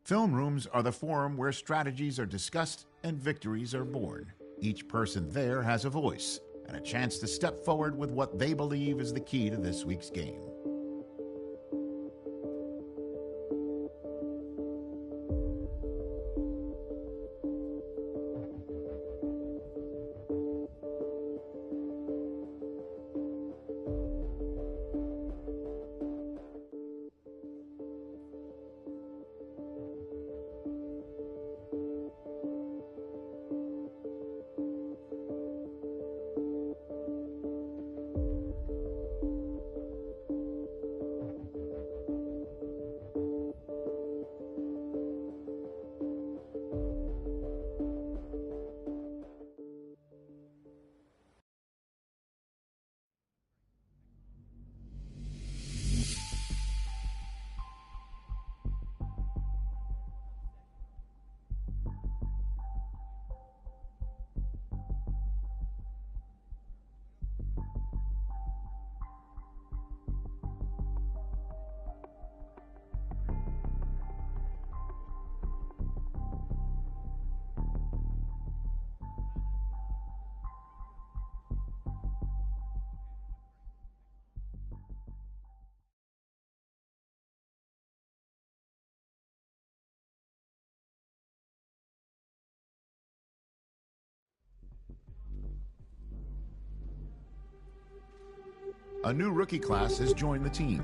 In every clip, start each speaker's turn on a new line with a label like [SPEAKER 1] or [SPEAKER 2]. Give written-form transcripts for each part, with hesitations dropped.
[SPEAKER 1] Film rooms are the forum where strategies are discussed and victories are born. Each person there has a voice and a chance to step forward with what they believe is the key to this week's game. A new rookie class has joined the team.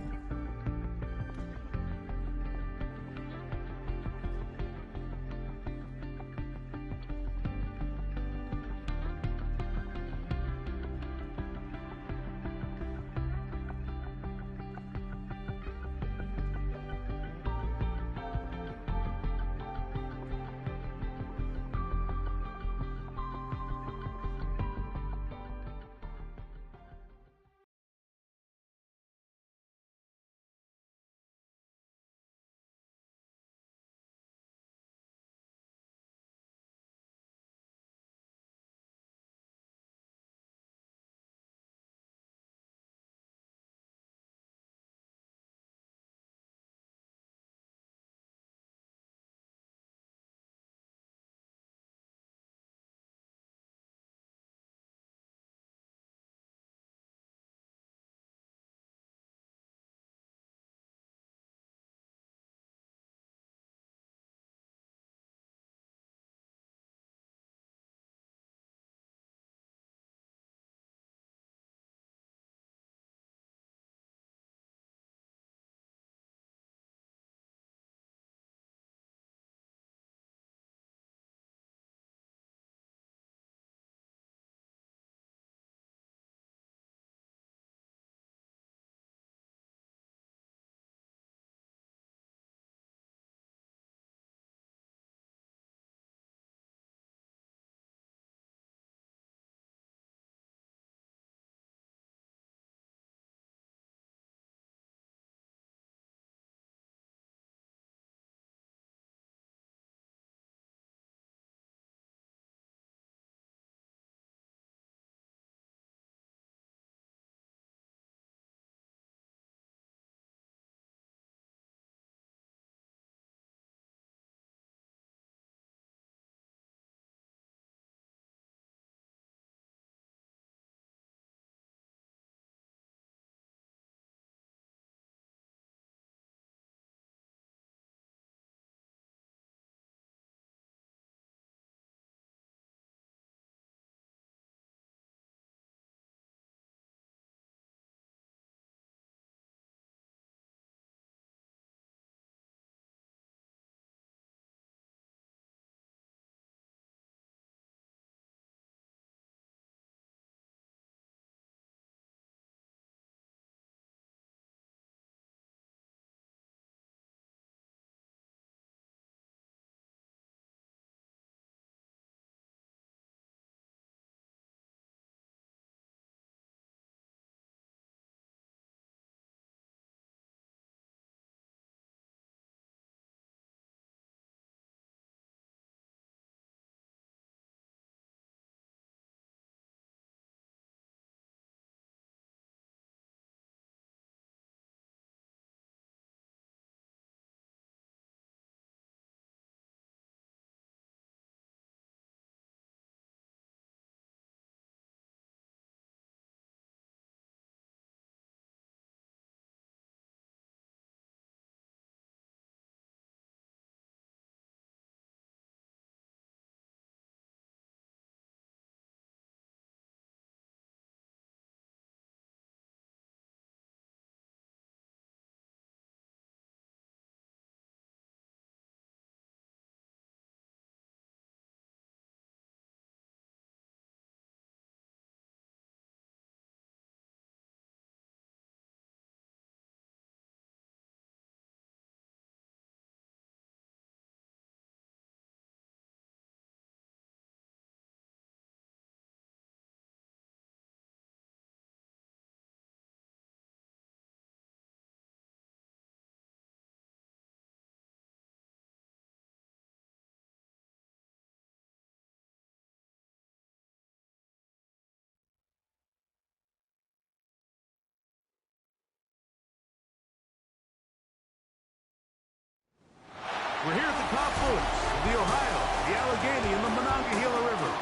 [SPEAKER 2] the Ohio, the Allegheny, and the Monongahela River.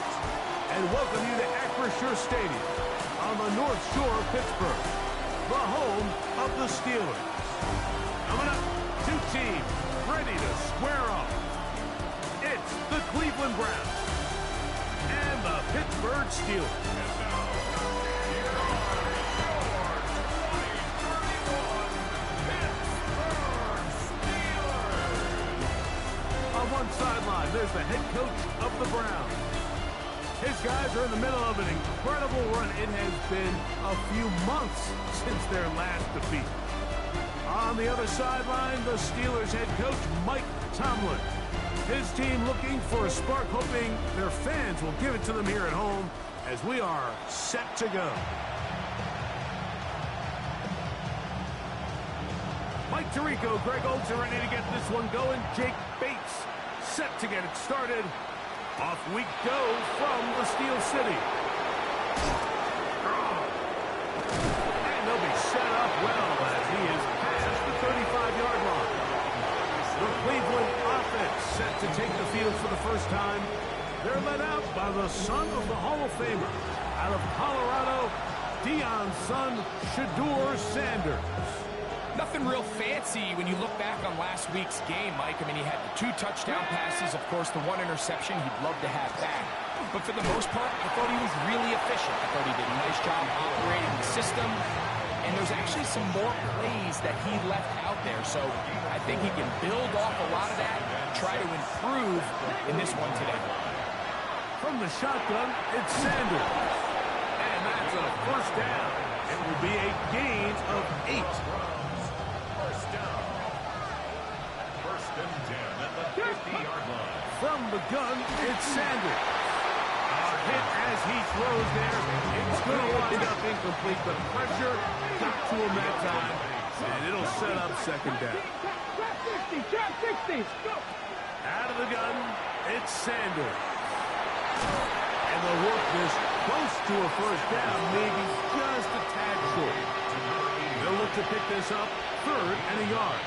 [SPEAKER 2] And welcome you to Acrisure Stadium on the North Shore of Pittsburgh, the home of the Steelers. Coming up, two teams ready to square off. It's the Cleveland Browns and the Pittsburgh Steelers. On one sideline, there's the head coach of the Browns. His guys are in the middle of an incredible run. It has been a few months since their last defeat. On the other sideline, the Steelers head coach, Mike Tomlin. His team looking for a spark, hoping their fans will give it to them here at home as we are set to go. Mike Tirico, Greg Olsen ready to get this one going. Jake Bates set to get it started. Off we go from the Steel City. And they'll be set up well as he is past the 35-yard line. The Cleveland offense set to take the field for the first time. They're led out by the son of the Hall of Famer. Out of Colorado, Deion's son, Shedeur Sanders.
[SPEAKER 3] Nothing real fancy when you look back on last week's game, Mike. I mean, he had the 2 touchdown passes, of course, the 1 interception he'd love to have back. But for the most part, I thought he was really efficient. I thought he did a nice job operating the system. And there's actually some more plays that he left out there. So I think he can build off a lot of that and try to improve in this one today.
[SPEAKER 2] From the shotgun, it's Sanders. And that's a first down. It will be a gain of 8. From the gun, it's Sanders. Hit as he throws there. It's going to wind up incomplete, but pressure got to him that time, and it'll set up second down.
[SPEAKER 4] Trap 60.
[SPEAKER 2] Out of the gun, it's Sanders. And they'll work this close to a first down, maybe just a tad short. They'll look to pick this up, 3rd and a yard.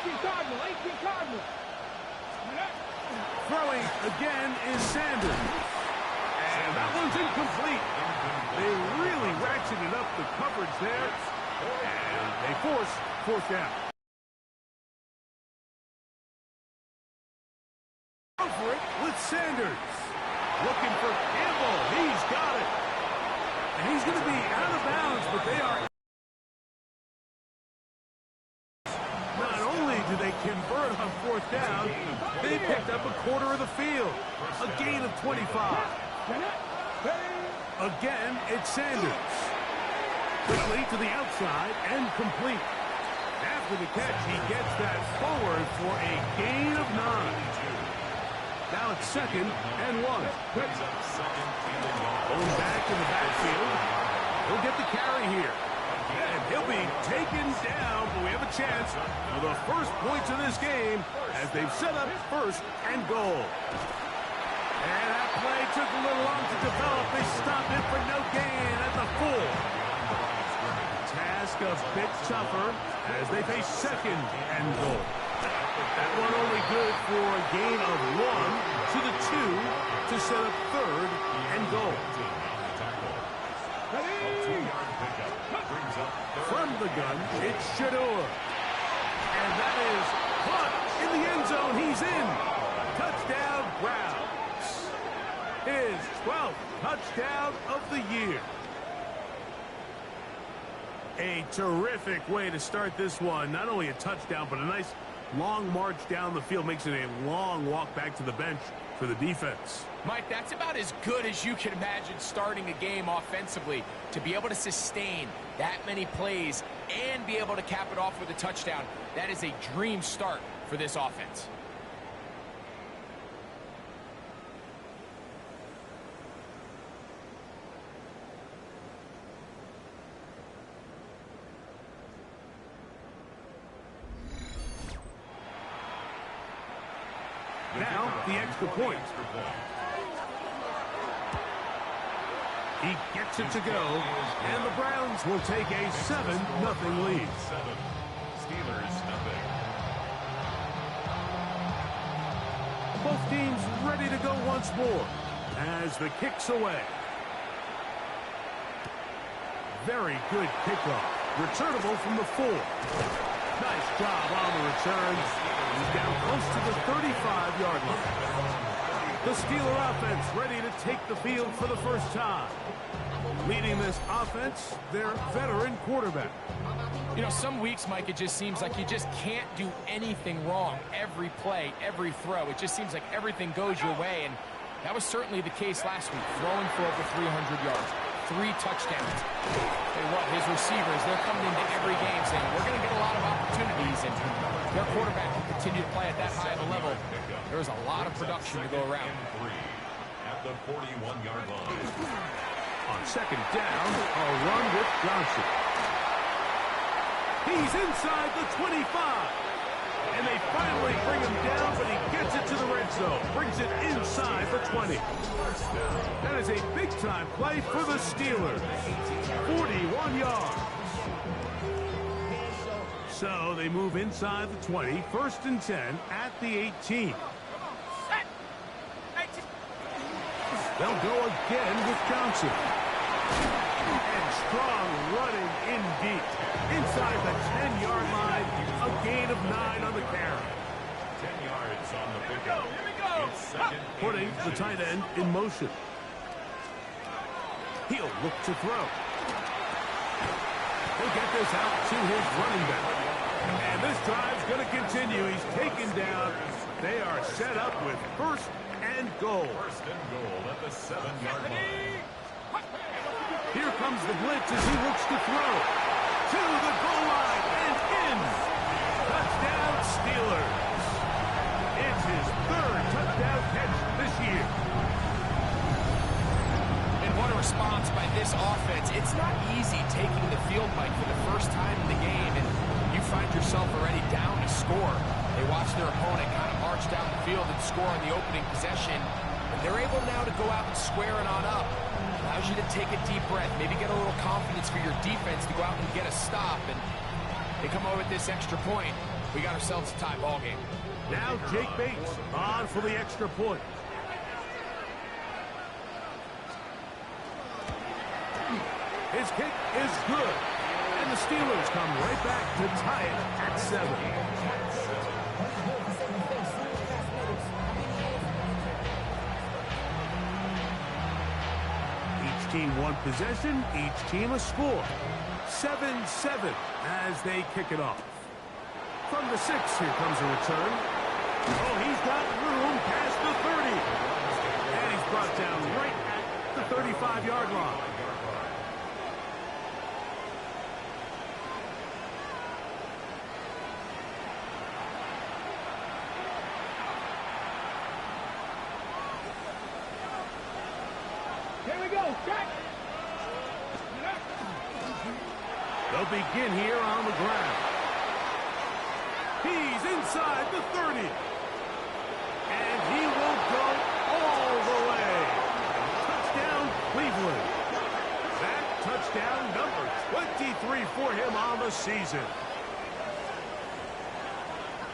[SPEAKER 4] 18 Cardinal.
[SPEAKER 2] Throwing again is Sanders. And that one's incomplete. They really ratcheted up the coverage there. And they force 4th down. Go for it with Sanders. Looking for Campbell. He's got it. And he's going to be out of bounds, but they are. Not only do they convert on 4th down, they picked up a quarter of the field. A gain of 25. Again, it's Sanders. Quickly to the outside and complete. After the catch, he gets that forward for a gain of 9. Now it's 2nd and 1. Going back in the backfield. He'll get the carry here. And he'll be taken down, but we have a chance for the first points of this game as they've set up 1st and goal. And that play took a little long to develop. They stopped it for no gain at the 4. Task a bit tougher as they face 2nd and goal. That one only good for a gain of 1 to the 2 to set up 3rd and goal. From the gun, it's Shedeur. And that is caught in the end zone. He's in. Touchdown, Browns. His 12th touchdown of the year. A terrific way to start this one. Not only a touchdown, but a nice long march down the field. Makes it a long walk back to the bench for the defense.
[SPEAKER 3] Mike, that's about as good as you can imagine starting a game offensively. To be able to sustain that many plays and be able to cap it off with a touchdown, that is a dream start for this offense.
[SPEAKER 2] Now, the extra point. He gets it to go, and the Browns will take a 7-0 lead.
[SPEAKER 5] Steelers, nothing.
[SPEAKER 2] Both teams ready to go once more as the kick's away. Very good kickoff. Returnable from the 4. Nice job on the return. He's down close to the 35-yard line. The Steeler offense ready to take the field for the first time. Leading this offense, their veteran quarterback.
[SPEAKER 3] You know, some weeks, Mike, it just seems like you just can't do anything wrong. Every play, every throw, it just seems like everything goes your way, and that was certainly the case last week, throwing for over 300 yards, 3 touchdowns. Tell you what, his receivers, they're coming into every game saying, we're going to get a lot of opportunities, and their quarterback will continue to play at that high of a level. There's a lot of production to go around.
[SPEAKER 5] At the 41-yard line.
[SPEAKER 2] On second down, a run with Johnson. He's inside the 25. And they finally bring him down, but he gets it to the red zone. Brings it inside the 20. That is a big-time play for the Steelers. 41 yards. So they move inside the 20. 1st and 10 at the 18. They'll go again with Johnson. And strong running in deep. Inside the 10-yard line, a gain of 9 on the carry.
[SPEAKER 5] 10 yards on the pickup. It's second.
[SPEAKER 2] Putting the tight end in motion. He'll look to throw. He'll get this out to his running back. And this drive's going to continue. He's taken down. They are set up with 1st and goal.
[SPEAKER 5] 1st and goal at the 7-yard line.
[SPEAKER 2] Here comes the blitz as he looks to throw. To the goal line and in. Touchdown, Steelers. It's his 3rd touchdown catch this year.
[SPEAKER 3] And what a response by this offense. It's not easy taking the field, Mike, for the first time in the game, and you find yourself already down to score. They watch their opponent kind of march down the field and score on the opening possession, and they're able now to go out and square it on up. Allows you to take a deep breath, maybe get a little confidence for your defense to go out and get a stop, and they come over with this extra point. We got ourselves a tie ball game.
[SPEAKER 2] Now Jake Bates on for the extra point. His kick is good, and the Steelers come right back to tie it at 7. Each team one possession, each team a score. 7-7 as they kick it off. From the 6, here comes a return. Oh, he's got room past the 30. And he's brought down right at the 35-yard line.
[SPEAKER 4] Here we go, check.
[SPEAKER 2] They'll begin here on the ground. He's inside the 30. And he will go all the way. Touchdown, Cleveland. That touchdown number 23 for him on the season.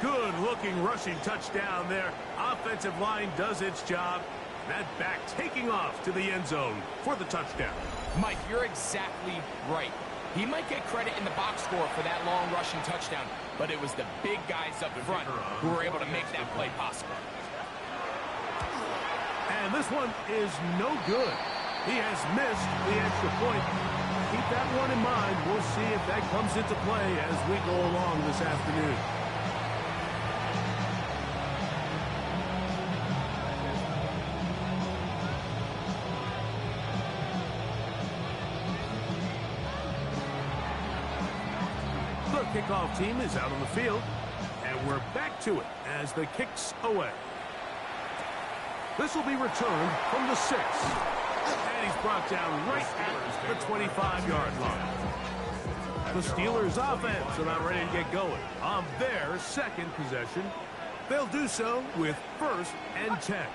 [SPEAKER 2] Good-looking rushing touchdown there. Offensive line does its job. That back taking off to the end zone for the touchdown.
[SPEAKER 3] Mike, you're exactly right. He might get credit in the box score for that long rushing touchdown, but it was the big guys up front who were able to make that play possible.
[SPEAKER 2] And this one is no good. He has missed the extra point. Keep that one in mind. We'll see if that comes into play as we go along this afternoon. The kickoff team is out on the field, and we're back to it as the kick's away. This will be returned from the 6. And he's brought down right at the 25-yard line. The Steelers offense are not ready to get going on their second possession. They'll do so with 1st and 10.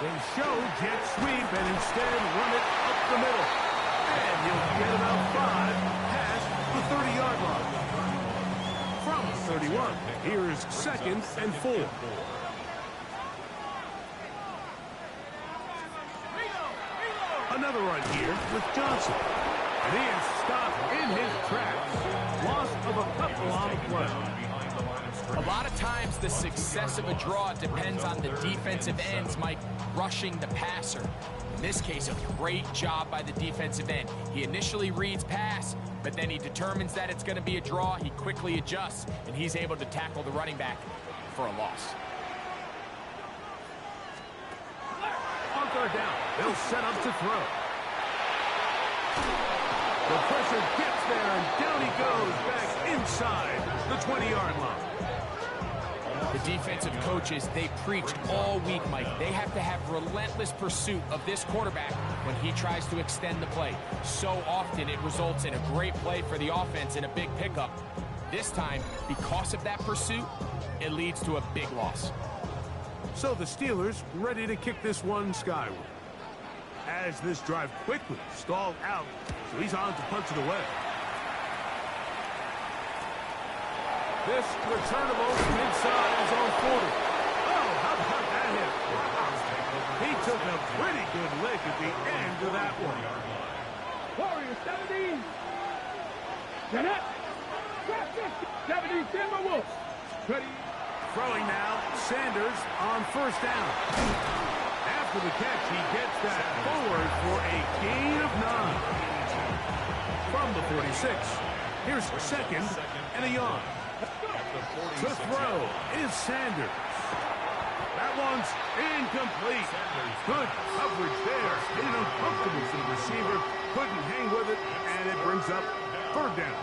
[SPEAKER 2] They show jet sweep and instead run it up the middle. And he'll get about 5 past the 30-yard line. From the 31, here's 2nd and 4. Another run here with Johnson. And he is stopped in his tracks. Loss of a couple on the play.
[SPEAKER 3] A lot of times the success of a draw depends on the defensive ends, Mike, rushing the passer. In this case, a great job by the defensive end. He initially reads pass, but then he determines that it's going to be a draw. He quickly adjusts, and he's able to tackle the running back for a loss.
[SPEAKER 2] On 3rd down, they'll set up to throw. The pressure gets there, and down he goes back inside the 20-yard line.
[SPEAKER 3] The defensive coaches, they preached all week, Mike. They have to have relentless pursuit of this quarterback when he tries to extend the play. So often it results in a great play for the offense and a big pickup. This time, because of that pursuit, it leads to a big loss.
[SPEAKER 2] So the Steelers ready to kick this one skyward. As this drive quickly stalled out, so he's on to punch it away. This returnable inside his own 40. Oh, how about that hit? He took a pretty good lick at the end of that one.
[SPEAKER 4] Warriors 17. Get up. 17 Timberwolves. Ready.
[SPEAKER 2] Throwing now, Sanders on 1st down. After the catch, he gets that forward for a gain of 9. From the 46, here's 2nd and a yard. To throw is Sanders. That one's incomplete. Good coverage there. Made it uncomfortable for the receiver. Couldn't hang with it, and it brings up 3rd down.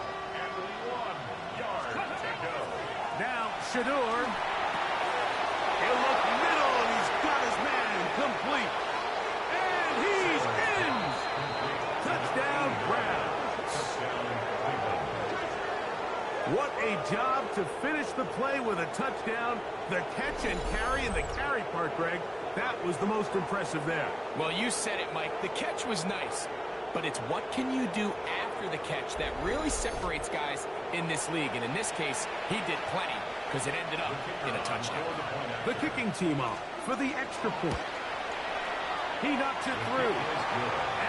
[SPEAKER 2] Now, Shador. He'll look middle, and he's got his man complete. And he's in. Touchdown, Browns. What a job to finish the play with a touchdown. The catch and carry, and the carry part, Greg, that was the most impressive there.
[SPEAKER 3] Well, you said it, Mike. The catch was nice, but it's what can you do after the catch that really separates guys in this league. And in this case, he did plenty because it ended up in a touchdown.
[SPEAKER 2] The kicking team off for the extra point. He knocks it through.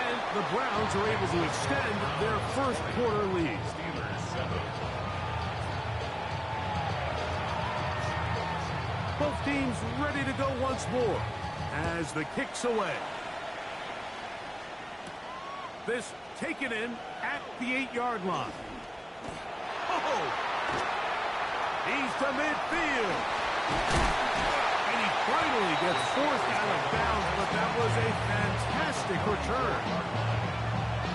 [SPEAKER 2] And the Browns are able to extend their 1st quarter lead. Both teams ready to go once more as the kick's away. This taken in at the 8-yard line. Oh! He's to midfield. And he finally gets forced out of bounds, but that was a fantastic return.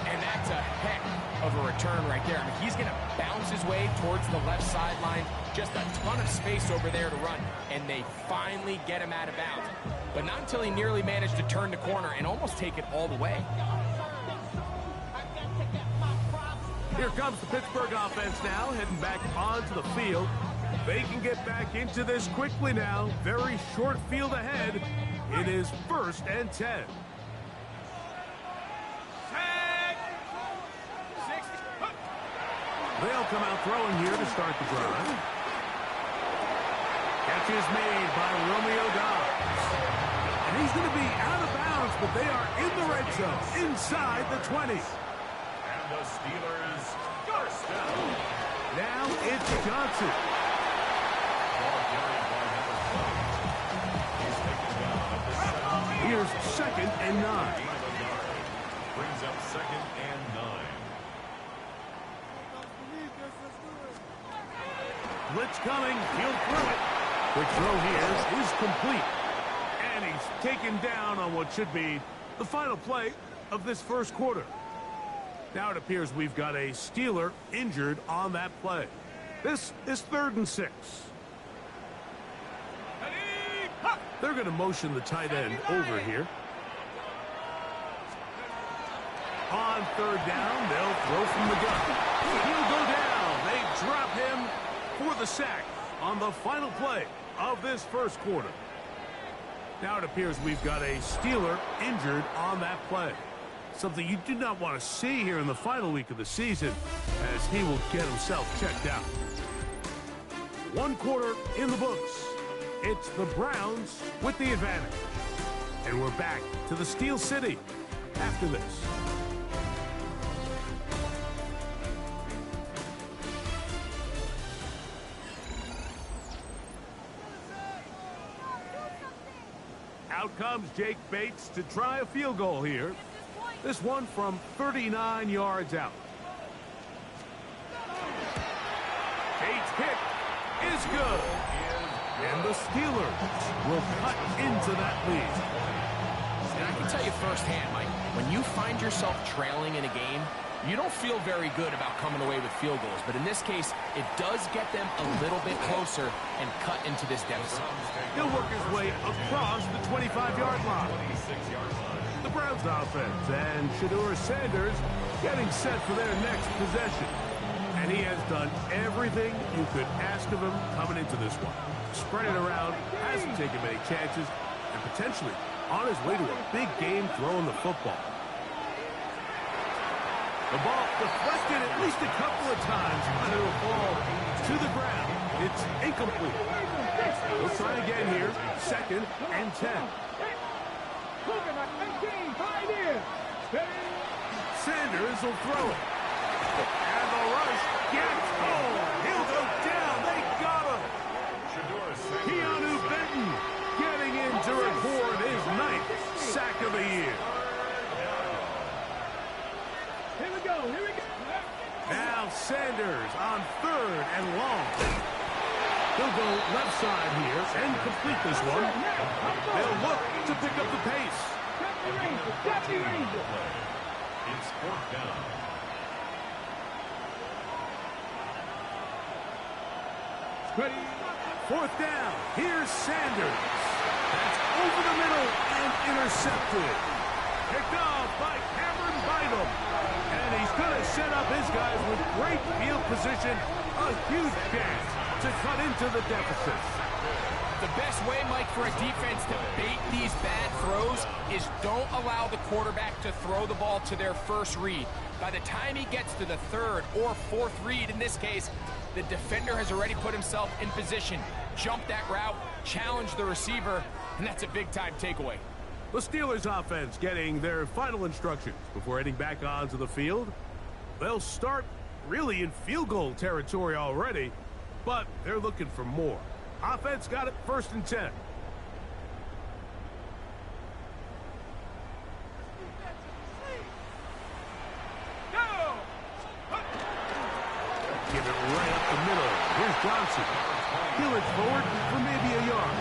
[SPEAKER 3] And that's a heck of a return right there. I mean, he's going to bounce his way towards the left sideline. Just a ton of space over there to run. And they finally get him out of bounds. But not until he nearly managed to turn the corner and almost take it all the way.
[SPEAKER 2] Here comes the Pittsburgh offense now, heading back onto the field. They can get back into this quickly now. Very short field ahead. It is 1st and 10. They'll come out throwing here to start the drive. Catch is made by Romeo Dobbs. And he's going to be out of bounds, but they are in the red zone, inside the 20.
[SPEAKER 5] And the Steelers first down.
[SPEAKER 2] Now it's Johnson. Here's 2nd and 9.
[SPEAKER 5] Brings up 2nd and 9.
[SPEAKER 2] Blitz coming. He'll throw it. Quick throw here is complete. And he's taken down on what should be the final play of this 1st quarter. Now it appears we've got a Steeler injured on that play. This is 3rd and 6. They're going to motion the tight end over here. On 3rd down, they'll throw from the gun. He'll go down. They drop him for the sack on the final play of this 1st quarter. Now it appears we've got a Steeler injured on that play. Something you do not want to see here in the final week of the season, as he will get himself checked out. 1 quarter in the books. It's the Browns with the advantage. And we're back to the Steel City after this. Out comes Jake Bates to try a field goal here. This one from 39 yards out. Bates' kick is good. And the Steelers will cut into that lead.
[SPEAKER 3] And I can tell you firsthand, Mike, when you find yourself trailing in a game, you don't feel very good about coming away with field goals. But in this case, it does get them a little bit closer and cut into this deficit.
[SPEAKER 2] He'll work his way across the 25-yard line. The Browns offense and Shedeur Sanders getting set for their next possession. And he has done everything you could ask of him coming into this one. Spread it around, hasn't taken many chances, and potentially on his way to a big game throwing the football. The ball deflected at least a couple of times, and it'll fall to the ground. It's incomplete. We'll try again here. 2nd and 10. Sanders will throw it. And the rush gets home. He'll go down. They got him. Keanu Benton getting in to record his 9th sack of the year.
[SPEAKER 4] Here we go.
[SPEAKER 2] Now Sanders on 3rd and long. He'll go left side here and complete this one. They'll look to pick up the pace.
[SPEAKER 5] It's 4th down.
[SPEAKER 4] Ready.
[SPEAKER 2] 4th down. Here's Sanders. That's over the middle and intercepted. Picked off by Cameron Bynum. And he's going to set up his guys with great field position. A huge chance to cut into the deficit.
[SPEAKER 3] The best way, Mike, for a defense to bait these bad throws is don't allow the quarterback to throw the ball to their first read. By the time he gets to the 3rd or 4th read, in this case, the defender has already put himself in position, jump that route, challenge the receiver, and that's a big-time takeaway.
[SPEAKER 2] The Steelers offense getting their final instructions before heading back onto the field. They'll start really in field goal territory already, but they're looking for more. Offense got it 1st and 10. Give it right up the middle. Here's Johnson. He'll it forward for maybe a yard.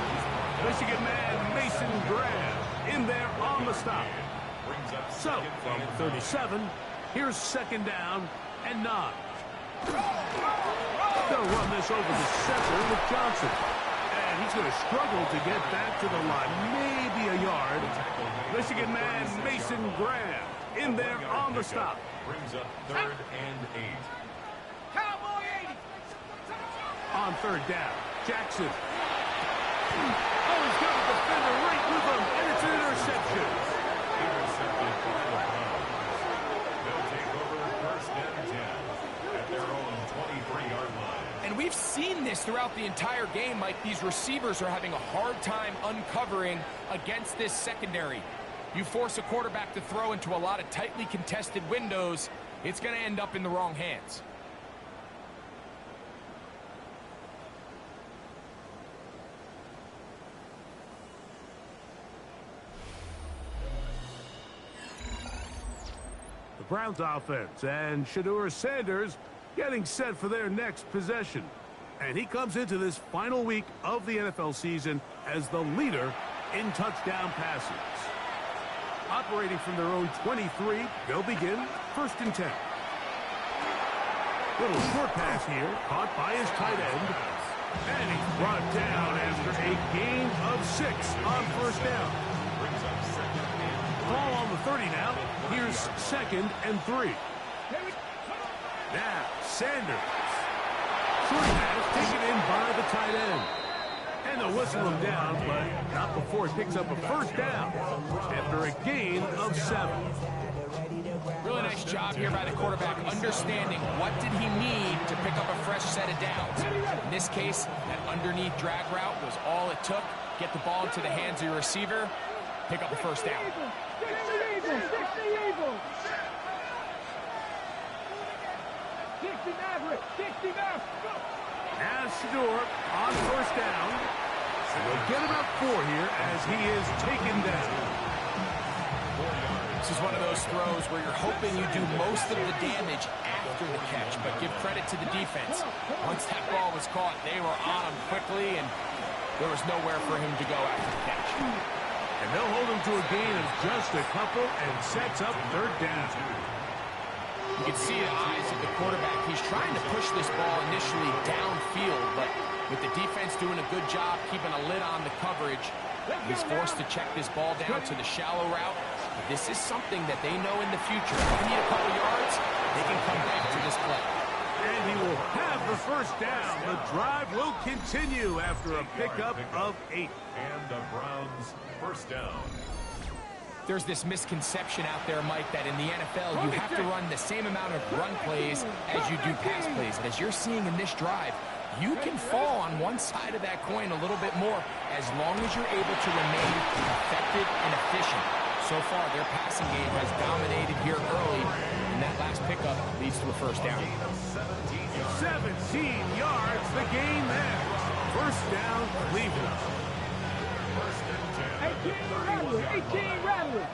[SPEAKER 2] Michigan man Mason Graham in there on the stop. So, from 37, here's 2nd down and 9. They'll run this over the center with Johnson. And he's going to struggle to get back to the line. Maybe a yard. Michigan man Mason Graham in there on the stop.
[SPEAKER 5] Brings up 3rd and 8.
[SPEAKER 4] Cowboy 80.
[SPEAKER 2] On 3rd down, Jackson. Oh, he's got a defender right with him, and it's an interception.
[SPEAKER 5] Intercepted by the Browns. They'll take over 1st and 10 at their own 23-yard line.
[SPEAKER 3] And we've seen this throughout the entire game, Mike. These receivers are having a hard time uncovering against this secondary. You force a quarterback to throw into a lot of tightly contested windows, it's going to end up in the wrong hands.
[SPEAKER 2] The Browns offense and Shedeur Sanders getting set for their next possession. And he comes into this final week of the NFL season as the leader in touchdown passes. Operating from their own 23, they'll begin 1st and 10. Little short pass here, caught by his tight end. And he's brought down after a gain of 6 on 1st down. Ball on the 30 now. Here's 2nd and 3. Now, Sanders. Short pass taken in by the tight end. And they'll whistle him down, but not before he picks up a first down after a gain of 7.
[SPEAKER 3] Really nice job here by the quarterback, understanding what did he need to pick up a fresh set of downs. In this case, that underneath drag route was all it took. Get the ball into the hands of your receiver, pick up a first down.
[SPEAKER 2] Now Shador on first down. And we'll get about 4 here as he is taken down.
[SPEAKER 3] This is one of those throws where you're hoping you do most of the damage after the catch, but give credit to the defense. Once that ball was caught, they were on him quickly, and there was nowhere for him to go after the catch.
[SPEAKER 2] And they'll hold him to a gain of just a couple and sets up third down.
[SPEAKER 3] You can see the eyes of the quarterback. He's trying to push this ball initially downfield, but with the defense doing a good job keeping a lid on the coverage, he's forced to check this ball down to the shallow route. This is something that they know in the future. If they need a couple yards, they can come back to this play.
[SPEAKER 2] And he will have the first down. The drive will continue after a pickup of 8.
[SPEAKER 5] And the Browns first down.
[SPEAKER 3] There's this misconception out there, Mike, that in the NFL you have to run the same amount of run plays as you do pass plays. But as you're seeing in this drive, you can fall on one side of that coin a little bit more as long as you're able to remain effective and efficient. So far, their passing game has dominated here early, and that last pickup leads to a first down.
[SPEAKER 2] 17 yards, the gain there. First down, Cleveland.
[SPEAKER 4] 18 Rattler.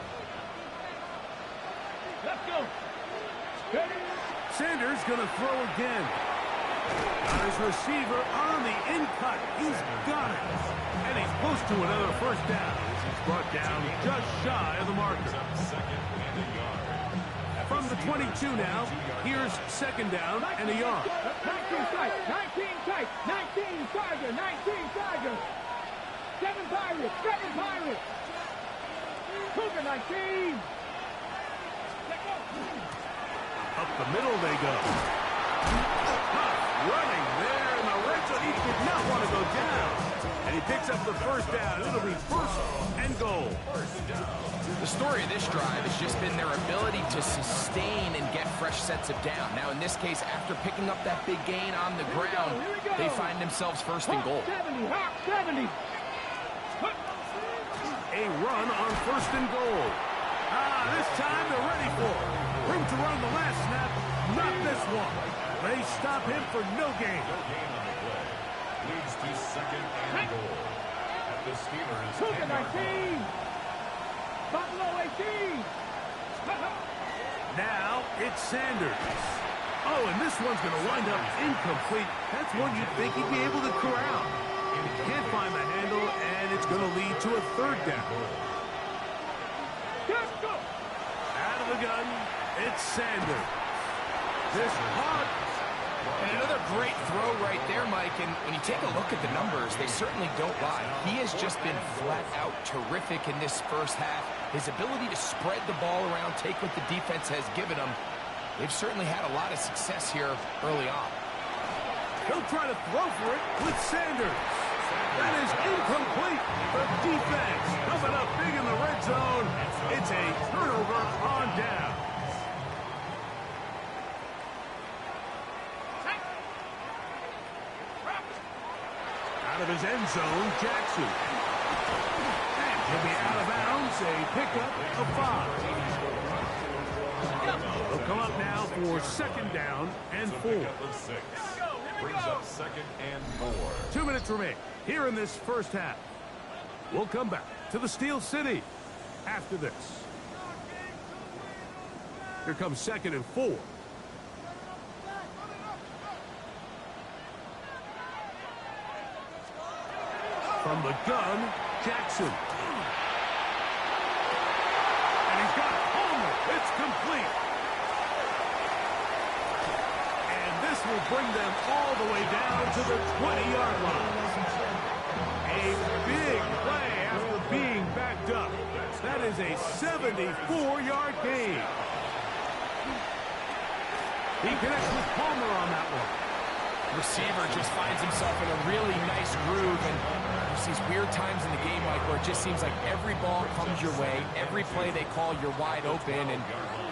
[SPEAKER 4] Let's go.
[SPEAKER 2] Sanders going to throw again. Got his receiver on the in-cut. He's got it. And he's close to another first down. He's brought down just shy of the marker. From the 22 now, here's second down and a yard.
[SPEAKER 4] 19 tight, 19 tight, 19 Tiger, 19 Tiger. 7 Pirates, 7 Pirates. Cougar 19.
[SPEAKER 2] Up the middle they go. Running there in the red zone. He did not want to go down. And he picks up the first down. It'll be first and goal.
[SPEAKER 3] The story of this drive has just been their ability to sustain and get fresh sets of down. Now, in this case, after picking up that big gain on the ground, they find themselves first and goal.
[SPEAKER 4] 70, Hawk 70.
[SPEAKER 2] A run on first and goal. This time they're ready for it. Room to run the last snap. Not this one. They stop him for no gain.
[SPEAKER 5] No gain on the play. Leads to second and goal. And the Steelers.
[SPEAKER 4] Cougar 19. Buffalo 18.
[SPEAKER 2] Now it's Sanders. Oh, and this one's going to wind up incomplete. That's one you'd think he'd be able to corral. And he can't find the handle, and it's going to lead to a third down. Out of the gun, it's Sanders. This hard.
[SPEAKER 3] And another great throw right there, Mike. And when you take a look at the numbers, they certainly don't lie. He has just been flat out terrific in this first half. His ability to spread the ball around, take what the defense has given him. They've certainly had a lot of success here early on.
[SPEAKER 2] He'll try to throw for it with Sanders. That is incomplete. The defense coming up big in the red zone. It's a turnover on down. Out of his end zone, Jackson. And he'll be out of bounds. A pickup of 5. They'll come up now for second down and 4.
[SPEAKER 5] Brings up second and 4.
[SPEAKER 2] 2 minutes remain here in this first half. We'll come back to the Steel City after this. Here comes second and 4. From the gun, Jackson. And he's got Homer. It's complete. And this will bring them all the way down to the 20-yard line. A big play after being backed up. That is a 74-yard gain. He connects with Palmer on that one.
[SPEAKER 3] receiver just finds himself in a really nice groove, and there's these weird times in the game, Mike, where it just seems like every ball comes your way, every play they call, you're wide open, and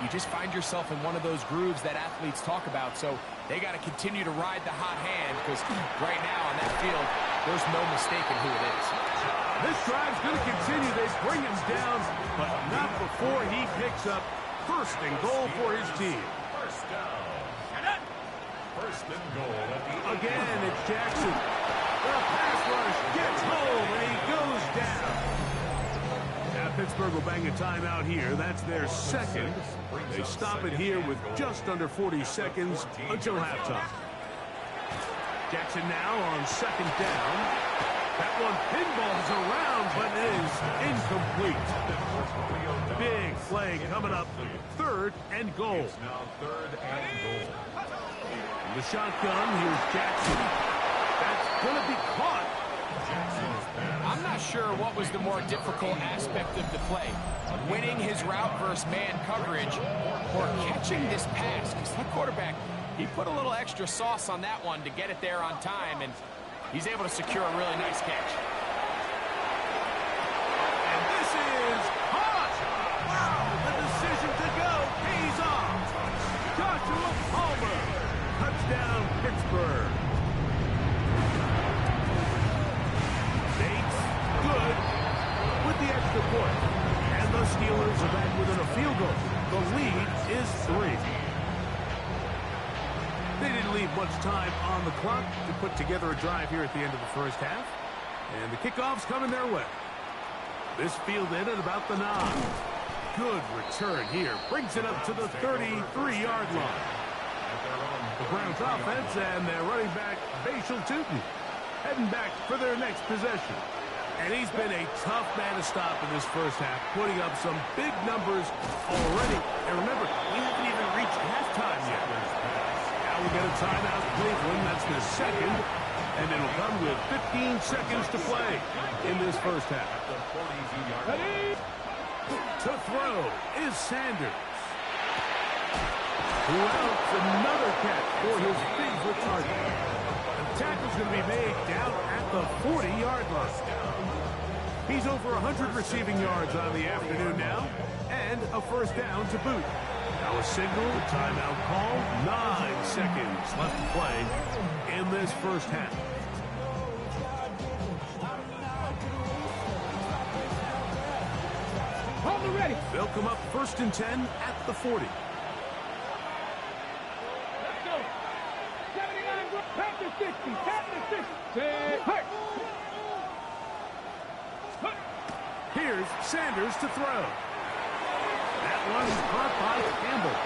[SPEAKER 3] you just find yourself in one of those grooves that athletes talk about. So they got to continue to ride the hot hand, because right now on that field, there's no mistaking who it is.
[SPEAKER 2] This drive's going to continue. They bring him down, but not before he picks up first and goal for his team.
[SPEAKER 5] First down. First and goal at the
[SPEAKER 2] Again, it's Jackson. The pass rush gets home, and he goes down. Now Pittsburgh will bang a timeout here. That's their second. They stop it here with just under 40 seconds until halftime. Jackson now on second down. That one pinballs around, but is incomplete. Big play coming up. Third and goal.
[SPEAKER 5] now third and goal.
[SPEAKER 2] The shotgun, here's Jackson. That's going to be caught.
[SPEAKER 3] I'm not sure what was the more difficult aspect of the play, winning his route versus man coverage or catching this pass, because that quarterback, he put a little extra sauce on that one to get it there on time, and he's able to secure a really nice catch.
[SPEAKER 2] And this is hot. Wow, the decision to go pays off. Joshua Palmer. Touchdown, Pittsburgh. Bates, good, with the extra point. And the Steelers are back within a field goal. The lead is 3. They didn't leave much time on the clock to put together a drive here at the end of the first half. And the kickoff's coming their way. This fielded at about the 9. Good return here. Brings it up to the 33-yard line. The Browns offense and their running back, Bashal Tootin, heading back for their next possession. And he's been a tough man to stop in this first half, putting up some big numbers already. And remember, we haven't even reached halftime yet. Now we get a timeout, Cleveland. That's the second. And it'll come with 15 seconds to play in this first half. To throw is Sanders. Who else? Another catch for his favorite target. The tackle's going to be made down at the 40-yard line. He's over 100 receiving yards on the afternoon now, and a first down to boot. Now a signal, timeout call, 9 seconds left to play in this first half.
[SPEAKER 4] Hold it ready.
[SPEAKER 2] They'll come up first and 10 at the 40.
[SPEAKER 4] Let's go. 79, tap to 60, tap to 60. Hey.
[SPEAKER 2] Here's Sanders to throw. That one's caught by Campbell.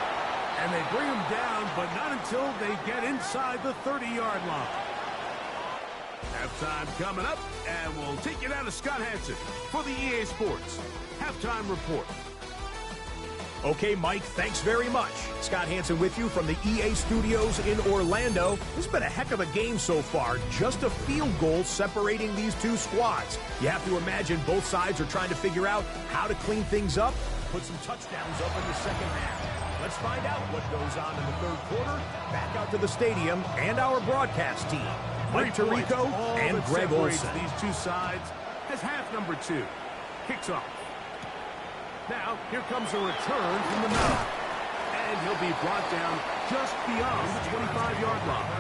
[SPEAKER 2] And they bring him down, but not until they get inside the 30-yard line. Halftime coming up, and we'll take you down to Scott Hansen for the EA Sports Halftime Report.
[SPEAKER 6] Okay, Mike, thanks very much. Scott Hansen with you from the EA Studios in Orlando. This has been a heck of a game so far. Just a field goal separating these two squads. You have to imagine both sides are trying to figure out how to clean things up, put some touchdowns up in the second half. Let's find out what goes on in the third quarter. Back out to the stadium and our broadcast team, Mike Tirico and Greg Olson.
[SPEAKER 2] These two sides as half number 2 kicks off. Now, here comes a return from the 9. And he'll be brought down just beyond the 25-yard line.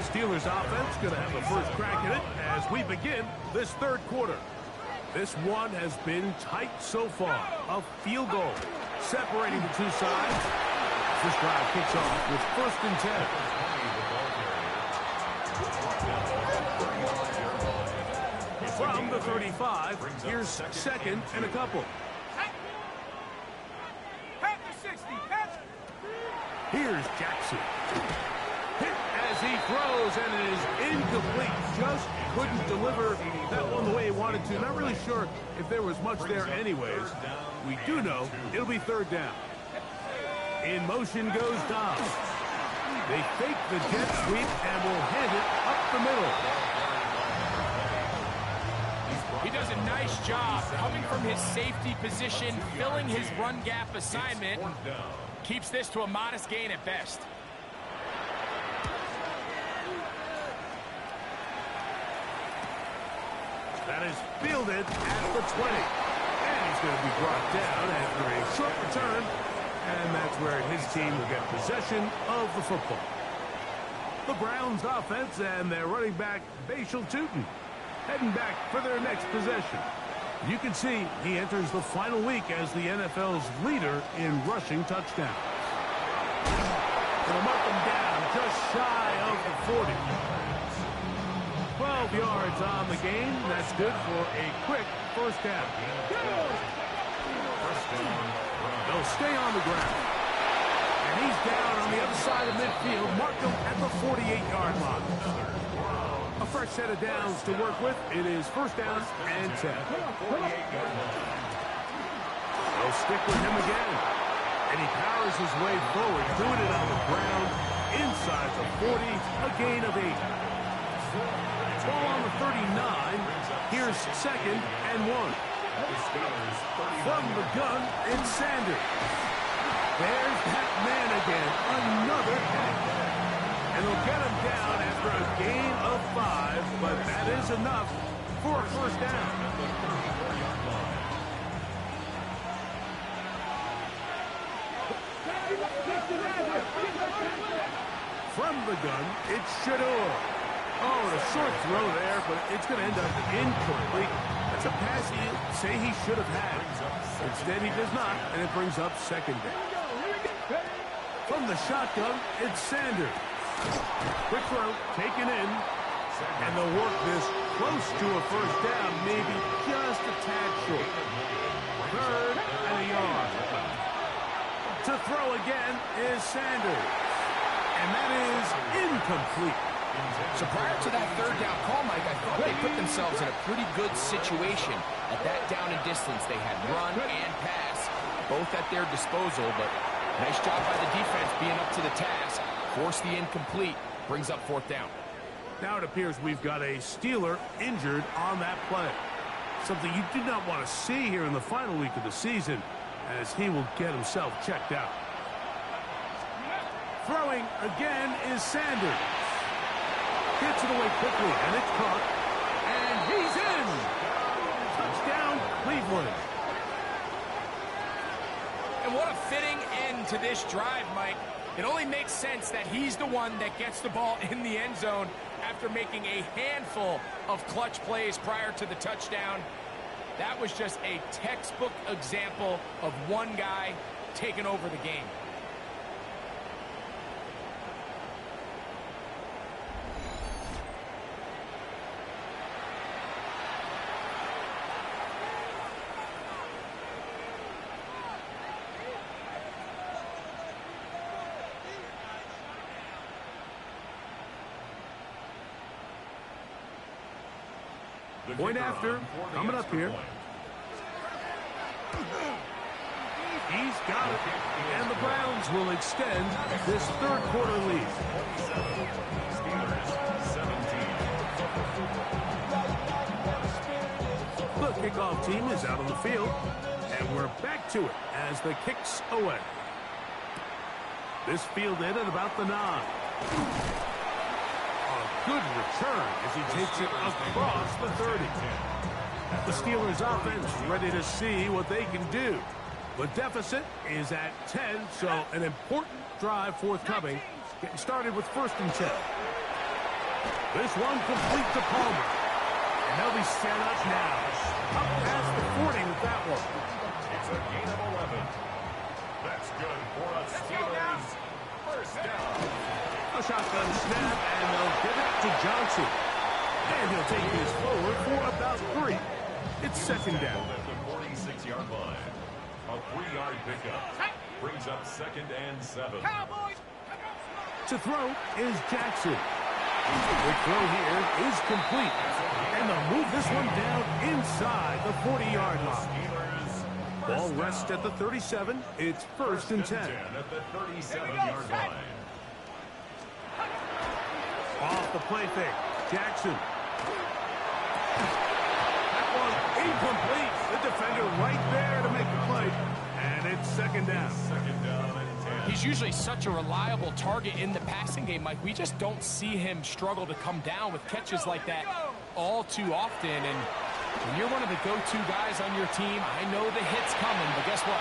[SPEAKER 2] Steelers offense going to have the first crack at it as we begin this third quarter. This one has been tight so far. A field goal separating the two sides. This drive kicks off with first and 10. From the 35, here's second and a couple. Here's Jackson. Hit as he throws, and it is incomplete. Just couldn't deliver that one the way he wanted to. Not really sure if there was much there anyways. We do know it'll be third down. In motion goes Dobbs. They fake the jet sweep and will hand it up the middle.
[SPEAKER 3] He does a nice job coming from his safety position, filling his run gap assignment. Keeps this to a modest gain at best.
[SPEAKER 2] That is fielded at the 20. And he's going to be brought down after a short return. And that's where his team will get possession of the football. The Browns offense and their running back, Bashal Tootin, heading back for their next possession. You can see he enters the final week as the NFL's leader in rushing touchdowns. They'll mark him down just shy of the 40. 12 yards on the game. That's good for a quick first down. They'll stay on the ground. And he's down on the other side of midfield. Mark him at the 48-yard line. A fresh set of downs to work with. It is first down and 10. They'll stick with him again. And he powers his way forward, doing it on the ground inside the 40, a gain of 8. Ball on the 39. Here's second and 1. From the gun, it's Sanders. There's that man again. Another hit. And they'll get him down after a gain of 5, but that is enough for a first down. From the gun, it's Shador. Oh, and a short throw there, but it's going to end up incomplete. That's a pass he'd say he should have had. Instead, he does not, and it brings up second down. From the shotgun, it's Sanders. Quick throw, taken in, and they'll work this close to a first down, maybe just a tad short. Third and a yard. To throw again is Sanders, and that is incomplete.
[SPEAKER 3] So prior to that third down call, Mike, I thought they put themselves in a pretty good situation. At that down and distance, they had run and pass, both at their disposal, but nice job by the defense being up to the task. Force the incomplete, brings up fourth down.
[SPEAKER 2] Now it appears we've got a Steeler injured on that play. Something you do not want to see here in the final week of the season, as he will get himself checked out. Throwing again is Sanders. Gets it away quickly, and it's caught. And he's in! Touchdown, Cleveland.
[SPEAKER 3] And what a fitting end to this drive, Mike. It only makes sense that he's the one that gets the ball in the end zone after making a handful of clutch plays prior to the touchdown. That was just a textbook example of one guy taking over the game.
[SPEAKER 2] Point after, coming up here. He's got it, and the Browns will extend this third quarter lead. The kickoff team is out on the field, and we're back to it as the kicks away. This fielded at about the 9. Good return as he takes it across the 30. The Steelers offense ready to see what they can do. The deficit is at 10, so an important drive forthcoming. Getting started with first and 10. This one complete to Palmer. And they'll be set up now. Up past the 40 with that one.
[SPEAKER 5] It's a gain of 11. That's good for a Steelers first down.
[SPEAKER 2] A shotgun snap, and they'll give it to Johnson. And he'll take this forward for about 3. It's second down.
[SPEAKER 5] At the 46-yard line. A 3-yard pickup. Brings up second and 7.
[SPEAKER 2] To throw is Jackson. The throw here is complete. And they'll move this one down inside the 40-yard line. Ball rests at the 37. It's first and 10.
[SPEAKER 5] At the 37-yard line.
[SPEAKER 2] Off the play fake. Jackson. That one incomplete. The defender right there to make the play. And it's second down.
[SPEAKER 5] Second down and 10.
[SPEAKER 3] He's usually such a reliable target in the passing game, Mike. We just don't see him struggle to come down with catches like that all too often. And When you're one of the go-to guys on your team, I know the hit's coming, but guess what?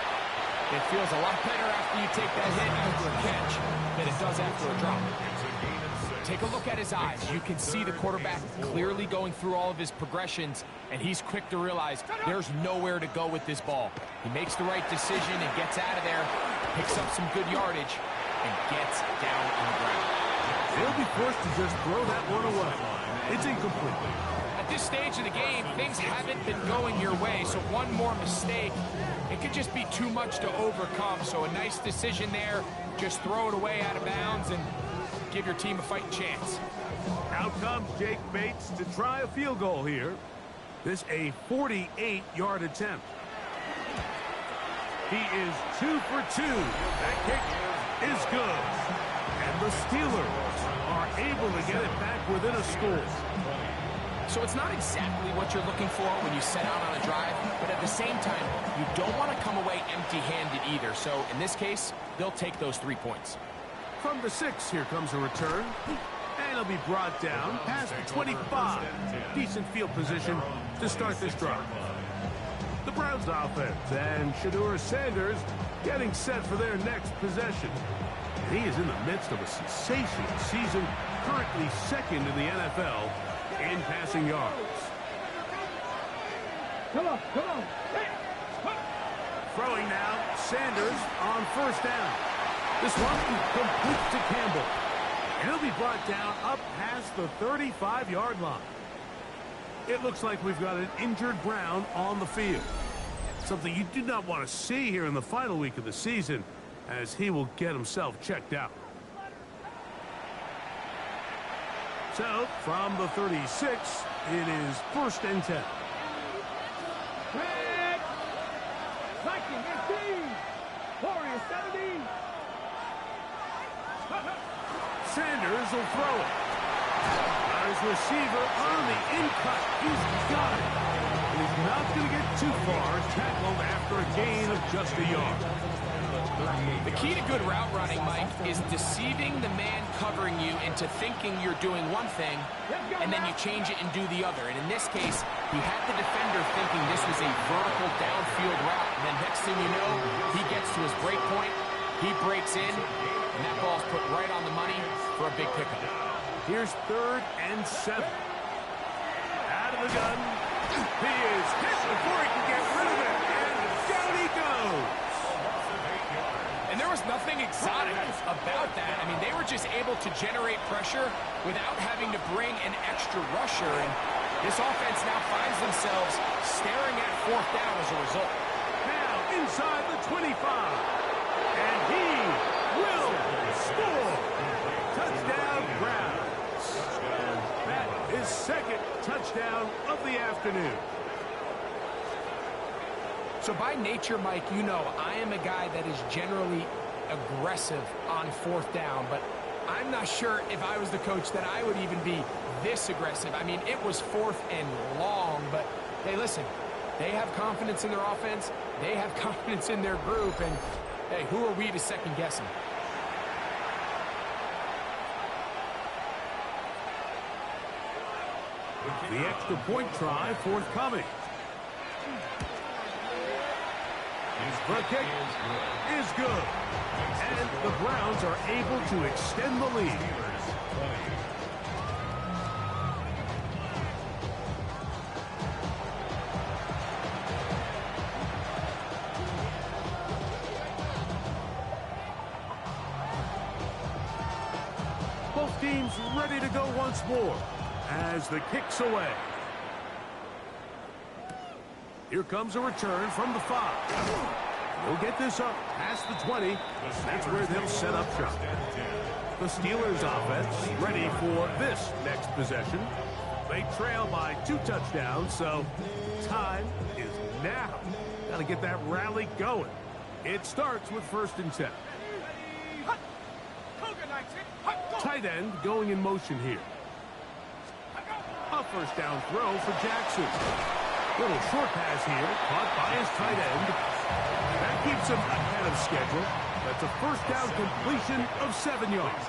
[SPEAKER 3] It feels a lot better after you take that hit after a catch than it does after a drop. Take a look at his eyes. You can see the quarterback clearly going through all of his progressions, and he's quick to realize there's nowhere to go with this ball. He makes the right decision and gets out of there, picks up some good yardage, and gets down on the ground.
[SPEAKER 2] They'll be forced to just throw that one away. It's incomplete.
[SPEAKER 3] At this stage of the game, things haven't been going your way, so one more mistake, it could just be too much to overcome. So a nice decision there, just throw it away out of bounds and give your team a fighting chance.
[SPEAKER 2] Out comes Jake Bates to try a field goal here. This a 48-yard attempt. He is 2 for 2. That kick is good. And the Steelers are able to get it back within a score.
[SPEAKER 3] So it's not exactly what you're looking for when you set out on a drive, but at the same time, you don't want to come away empty-handed either. So in this case, they'll take those 3 points.
[SPEAKER 2] From the 6, here comes a return. And he'll be brought down past the 25. Decent field position to start this drive. The Browns offense and Shedeur Sanders getting set for their next possession. He is in the midst of a sensational season, currently second in the NFL in passing yards.
[SPEAKER 4] Come on, come on.
[SPEAKER 2] Throwing now, Sanders on first down. This one complete to Campbell. And he'll be brought down up past the 35-yard line. It looks like we've got an injured Brown on the field. Something you do not want to see here in the final week of the season, as he will get himself checked out. So, from the 36, it is 1st and 10.
[SPEAKER 4] Red. Viking 18. Warriors 17.
[SPEAKER 2] Sanders will throw it. His receiver on the in-cut. He's got it. And he's not going to get too far. Tackled after a gain of just a yard.
[SPEAKER 3] The key to good route running, Mike, is deceiving the man covering you into thinking you're doing one thing, and then you change it and do the other. And in this case, he had the defender thinking this was a vertical downfield route, and then next thing you know, he gets to his break point, he breaks in, and that ball's put right on the money for a big pickup.
[SPEAKER 2] Here's 3rd and 7. Out of the gun. He is hit before he can get rid of it, and down he goes.
[SPEAKER 3] And there was nothing exotic about that. I mean, they were just able to generate pressure without having to bring an extra rusher. And this offense now finds themselves staring at 4th down as a result.
[SPEAKER 2] Now inside the 25. And he will score. Touchdown, Browns. That is 2nd touchdown of the afternoon.
[SPEAKER 3] So by nature, Mike, you know I am a guy that is generally aggressive on 4th down, but I'm not sure if I was the coach that I would even be this aggressive. I mean, it was 4th and long, but hey, listen, they have confidence in their offense, they have confidence in their group, and hey, who are we to second guess them?
[SPEAKER 2] The extra point try forthcoming. The kick is good. And the Browns are able to extend the lead. Both teams ready to go once more as the kick's away. Here comes a return from the 5. They'll get this up past the 20. That's where they'll set up shop. The Steelers offense ready for this next possession. They trail by 2 touchdowns, so time is now. Got to get that rally going. It starts with 1st and 10. Tight end going in motion here. A 1st down throw for Jackson. Little short pass here, caught by his tight end. That keeps him ahead of schedule. That's a 1st down completion of 7 yards.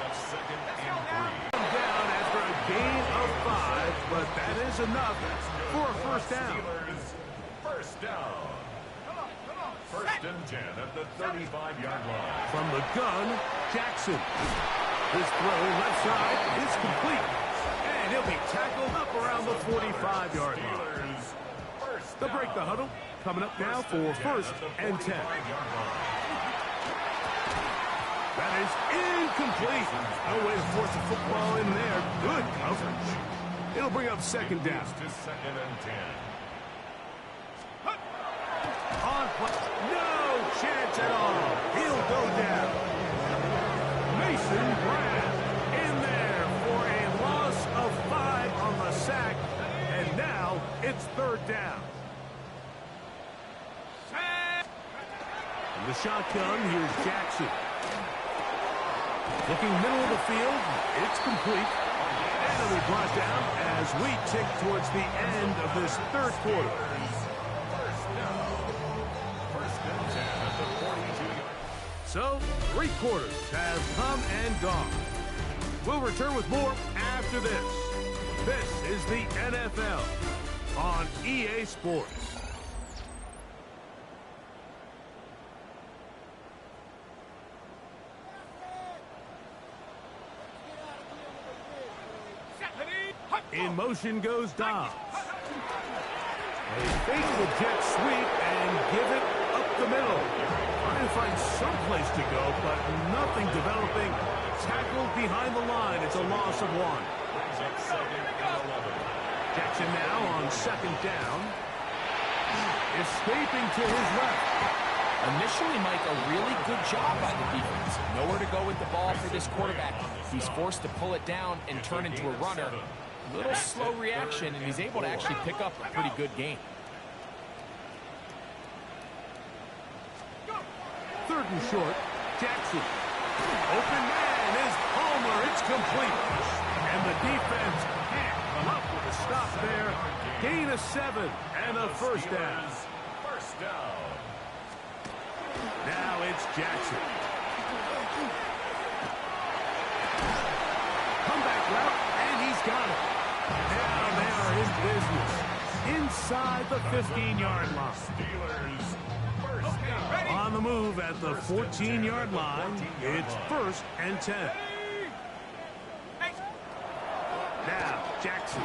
[SPEAKER 2] Down after a gain of 5, but that is enough for a first down.
[SPEAKER 5] First down. First and 10 at the 35-yard line.
[SPEAKER 2] From the gun, Jackson. His throw left side is complete. And he'll be tackled up around the 45-yard line. They'll break the huddle. Coming up now for first and 10. That is incomplete. No way to force a football in there. Good coverage. It'll bring up second down.
[SPEAKER 5] To second and 10.
[SPEAKER 2] On play. No chance at all. He'll go down. Mason Brown in there for a loss of 5 on the sack. And now it's third down. In the shotgun, here's Jackson. Looking middle of the field, it's complete. And it'll be brought down as we tick towards the end of this third quarter. So, 3 quarters have come and gone. We'll return with more after this. This is the NFL on EA Sports. In motion goes Dobbs. They fake the jet sweep and give it up the middle. Trying to find some place to go, but nothing developing. Tackled behind the line. It's a loss of 1. Jackson now on second down. Escaping to his left.
[SPEAKER 3] Initially, Mike, a really good job by the defense. Nowhere to go with the ball for this quarterback. He's forced to pull it down and turn into a runner. Little slow reaction, and he's able to actually pick up a pretty good gain.
[SPEAKER 2] Third and short, Jackson. Open man is Palmer. It's complete. And the defense can't come up with a stop there. Gain of 7 and a first down.
[SPEAKER 5] First down.
[SPEAKER 2] Now it's Jackson. Comeback route, and he's got it. Now they are in business. Inside the 15-yard line.
[SPEAKER 5] Steelers. First down.
[SPEAKER 2] On the move at the 14-yard line, it's first and 10. Now, Jackson.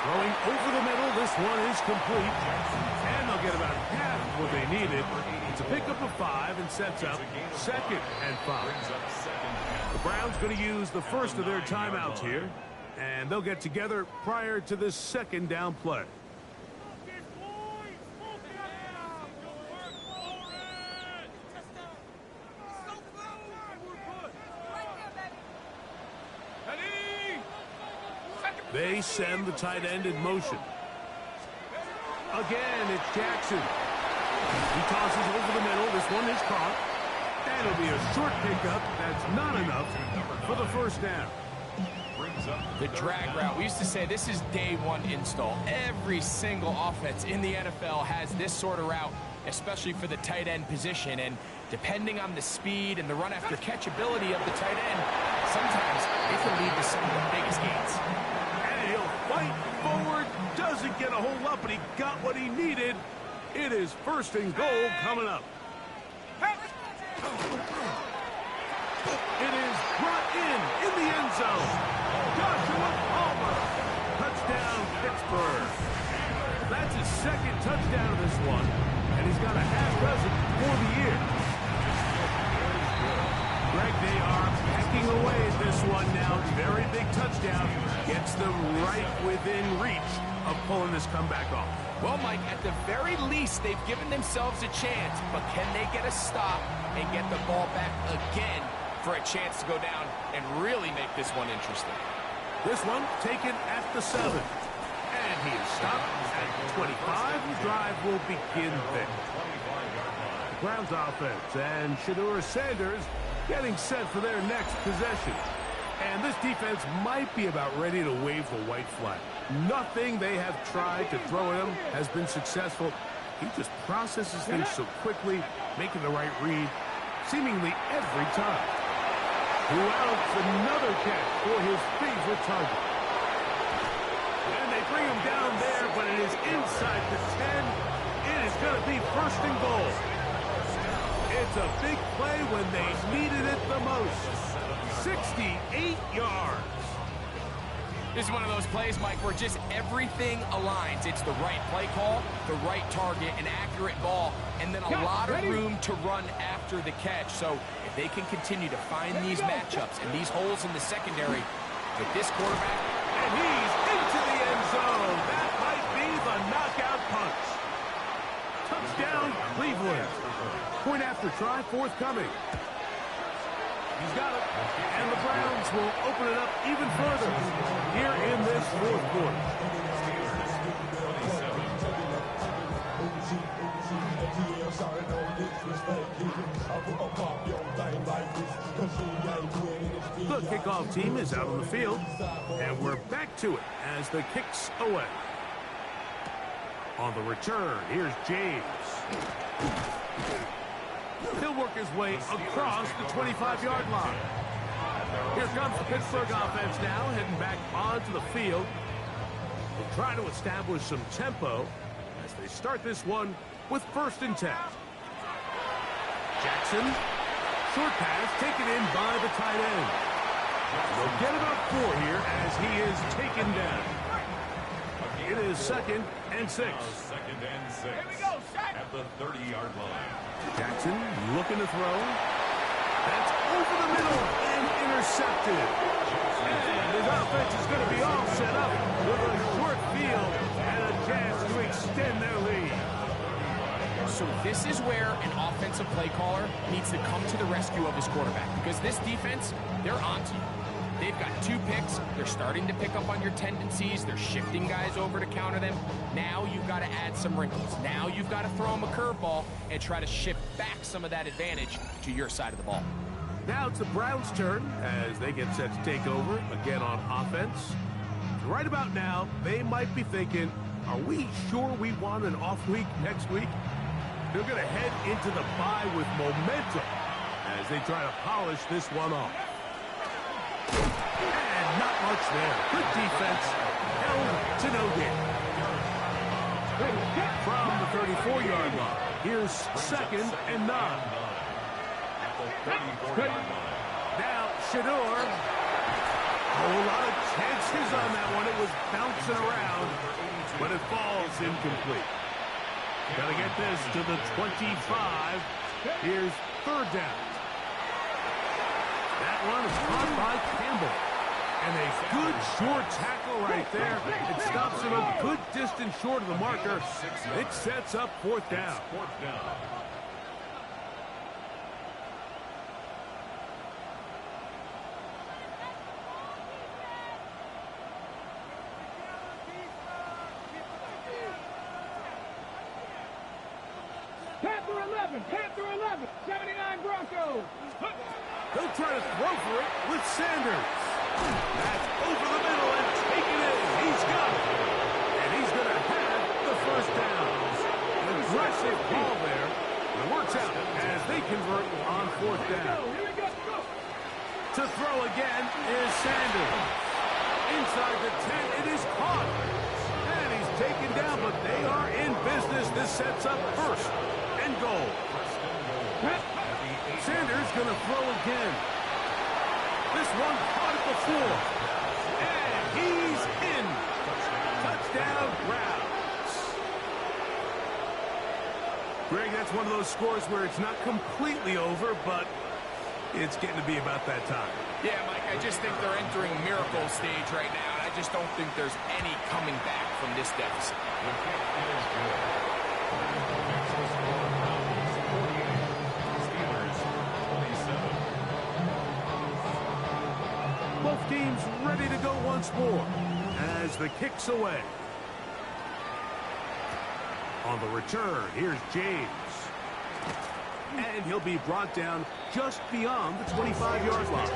[SPEAKER 2] Throwing over the middle, this one is complete. And they'll get about half of what they needed. It's a pickup of 5 and sets up second and 5. The Browns going to use the first of their timeouts here. And they'll get together prior to this second down play. They send the tight end in motion. Again, it's Jackson. He tosses over the middle. This one is caught. And it'll be a short pickup. That's not enough for the first down.
[SPEAKER 3] The drag route. We used to say this is day 1 install. Every single offense in the NFL has this sort of route, especially for the tight end position. And depending on the speed and the run after catch ability of the tight end, sometimes it can lead to some of the biggest gains.
[SPEAKER 2] And he'll fight forward. Doesn't get a whole lot, but he got what he needed. It is first and goal coming up. It is brought in the end zone. Joshua Palmer. Touchdown, Pittsburgh. That's his second touchdown of this one, and he's got a half dozen for the year. Greg, they are pecking away at this one now. Very big touchdown. Gets them right within reach of pulling this comeback off.
[SPEAKER 3] Well, Mike, at the very least, they've given themselves a chance, but can they get a stop and get the ball back again for a chance to go down and really make this one interesting?
[SPEAKER 2] This one taken at the 7. And he is stopped at the 25. The drive will begin there. The Browns offense and Shedeur Sanders getting set for their next possession. And this defense might be about ready to wave the white flag. Nothing they have tried to throw at him has been successful. He just processes things so quickly, making the right read seemingly every time. Who else? Another catch for his favorite target. And they bring him down there, but it is inside the 10. It is going to be first and goal. It's a big play when they needed it the most. 68 yards.
[SPEAKER 3] This is one of those plays, Mike, where just everything aligns. It's the right play call, the right target, an accurate ball, and then a lot of room to run after the catch. So if they can continue to find these matchups and these holes in the secondary with this quarterback.
[SPEAKER 2] And he's into the end zone. That might be the knockout punch. Touchdown, Cleveland. Point after try, forthcoming. He's got it. And the Browns will open it up even further here in this fourth quarter. The kickoff team is out on the field, and we're back to it as the kick's away. On the return, here's James. He'll work his way across the 25-yard line. Here comes the Pittsburgh offense now, heading back onto the field. They'll try to establish some tempo as they start this one with 1st and 10. Jackson, short pass taken in by the tight end. They'll get about 4 here as he is taken down. It is 2nd and 6.
[SPEAKER 5] 2nd and 6 at the 30-yard line.
[SPEAKER 2] Jackson looking to throw. That's over the middle and intercepted. And his offense is going to be all set up with a short field and a chance to extend their lead.
[SPEAKER 3] So this is where an offensive play caller needs to come to the rescue of his quarterback, because this defense, they're onto you. They've got 2 picks. They're starting to pick up on your tendencies. They're shifting guys over to counter them. Now you've got to add some wrinkles. Now you've got to throw them a curveball and try to shift back some of that advantage to your side of the ball.
[SPEAKER 2] Now it's the Browns' turn as they get set to take over again on offense. Right about now, they might be thinking, are we sure we want an off week next week? They're going to head into the bye with momentum as they try to polish this one off. And not much there. Good defense. Held to no gain. From the 34-yard line, here's 2nd and 9. Now, Shador. A whole lot of chances on that one. It was bouncing around, but it falls incomplete. Got to get this to the 25. Here's 3rd down. That one is caught by Campbell. And a good short tackle right there. It stops him a good distance short of the marker. It sets up 4th down.
[SPEAKER 4] Panther 11, 79 Broncos.
[SPEAKER 2] They'll try to throw for it with Sanders. That's over the middle and taken in. He's got it. And he's going to have the 1st down. An aggressive call there. It works out as they convert on 4th down. To throw again is Sanders. Inside the 10, it is caught. And he's taken down, but they are in business. This sets up 1st and goal. Sanders going to throw again. This one caught it before. And he's in. Touchdown, Browns. Greg, that's one of those scores where it's not completely over, but it's getting to be about that time.
[SPEAKER 3] Yeah, Mike, I just think they're entering miracle stage right now, and I just don't think there's any coming back from this deficit.
[SPEAKER 2] Both teams ready to go once more as the kick's away. On the return, here's James. And he'll be brought down just beyond the 25-yard line.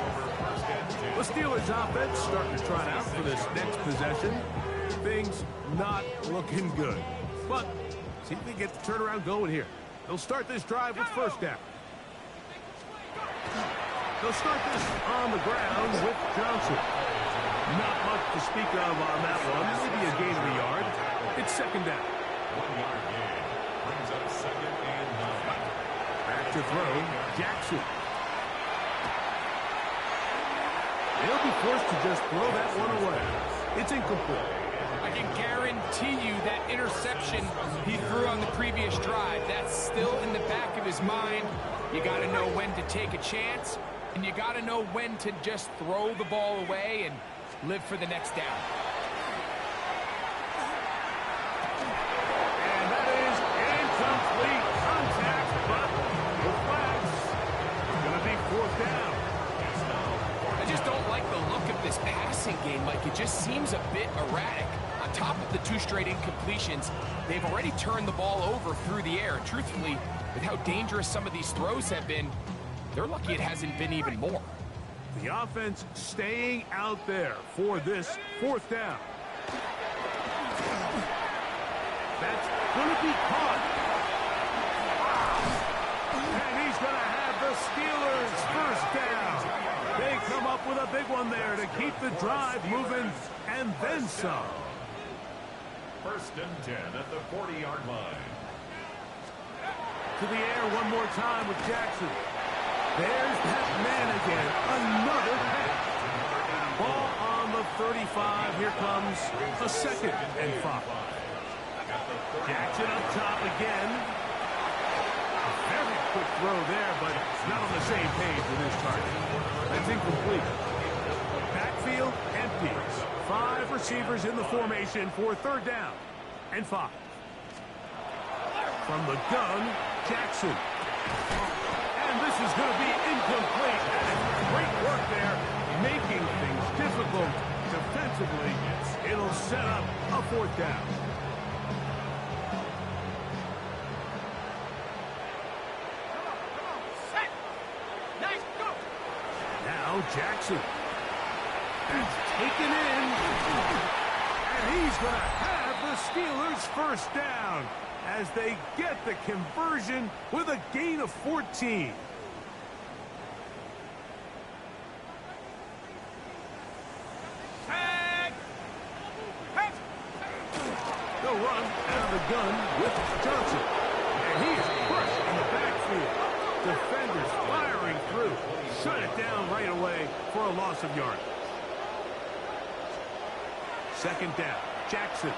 [SPEAKER 2] The Steelers offense starting to trot out for this next possession. Things not looking good. But see if they get the turnaround going here. They'll start this drive with 1st down. They'll start this on the ground with Johnson. Not much to speak of on that one. Maybe a gain of a yard. It's second down.
[SPEAKER 5] 1 yard gain. Brings up second and 9.
[SPEAKER 2] Back to throw, Jackson. He'll be forced to just throw that one away. It's incomplete.
[SPEAKER 3] I can guarantee you that interception he threw on the previous drive, that's still in the back of his mind. You got to know when to take a chance, and you got to know when to just throw the ball away and live for the next down.
[SPEAKER 2] And that is incomplete contact, but the flags going to be fourth down.
[SPEAKER 3] I just don't like the look of this passing game, Mike. It just seems a bit erratic. On top of the 2 straight incompletions, they've already turned the ball over through the air. Truthfully, with how dangerous some of these throws have been, they're lucky it hasn't been even more.
[SPEAKER 2] The offense staying out there for this fourth down. That's going to be caught. And he's going to have the Steelers first down. They come up with a big one there to keep the drive moving and then some.
[SPEAKER 5] First and 10 at the 40-yard line.
[SPEAKER 2] To the air one more time with Jackson. There's that man again. Another pass. Ball on the 35. Here comes a second and 5. Jackson up top again. A very quick throw there, but not on the same page with his target. That's incomplete. Backfield empties. 5 receivers in the formation for third down and 5. From the gun, Jackson. And this is going to be incomplete. And great work there, making things difficult defensively. It'll set up a fourth down. Now Jackson. That's taken in. And he's going to have the Steelers first down as they get the conversion with a gain of 14. They'll run out of the gun with Johnson. And he is crushed in the backfield. Defenders firing through. Shut it down right away for a loss of yardage. Second down, Jackson.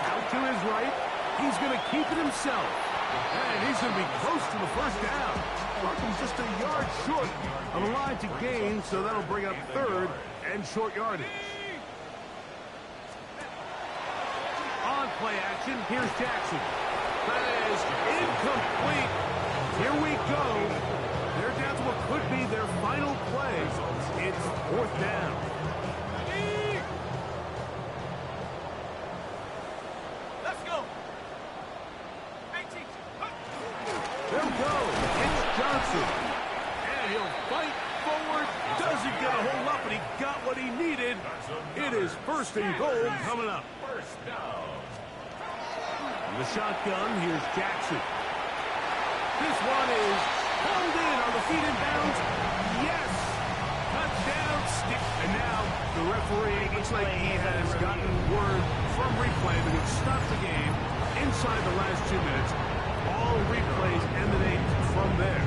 [SPEAKER 2] Out to his right. He's going to keep it himself. And he's going to be close to the first down. Markham's just a yard short of the line to gain, so that'll bring up third and short yardage. On play action, here's Jackson. That is incomplete. Here we go. They're down to what could be their final play. It's fourth down.
[SPEAKER 4] Let's go.
[SPEAKER 2] They'll go. It's Johnson. And he'll fight forward. Doesn't get a hold up, but he got what he needed. It is first and goal coming up.
[SPEAKER 5] First down.
[SPEAKER 2] The shotgun, here's Jackson. This one is pulled in on the feet in bounds. Yes! Touchdown, stick. And now the referee looks like he has gotten word from replay that it stopped the game inside the last 2 minutes. All replays emanate from there.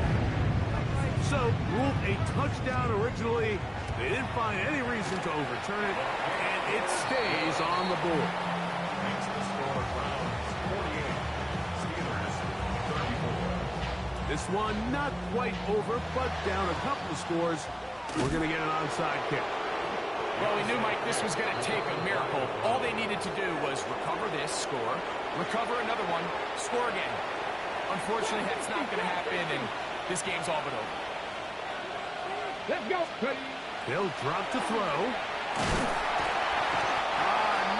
[SPEAKER 2] So, ruled a touchdown originally. They didn't find any reason to overturn it, and it stays on the board.
[SPEAKER 5] Makes the score Browns 48. Steelers 34.
[SPEAKER 2] This one not quite over, but down a couple of scores. We're going to get an onside kick.
[SPEAKER 3] Well, we knew, Mike, this was going to take a miracle. All they needed to do was recover this, score, recover another one, score again. Unfortunately, that's not going to happen, and this game's all but over.
[SPEAKER 4] Let's go.
[SPEAKER 2] They'll drop to throw.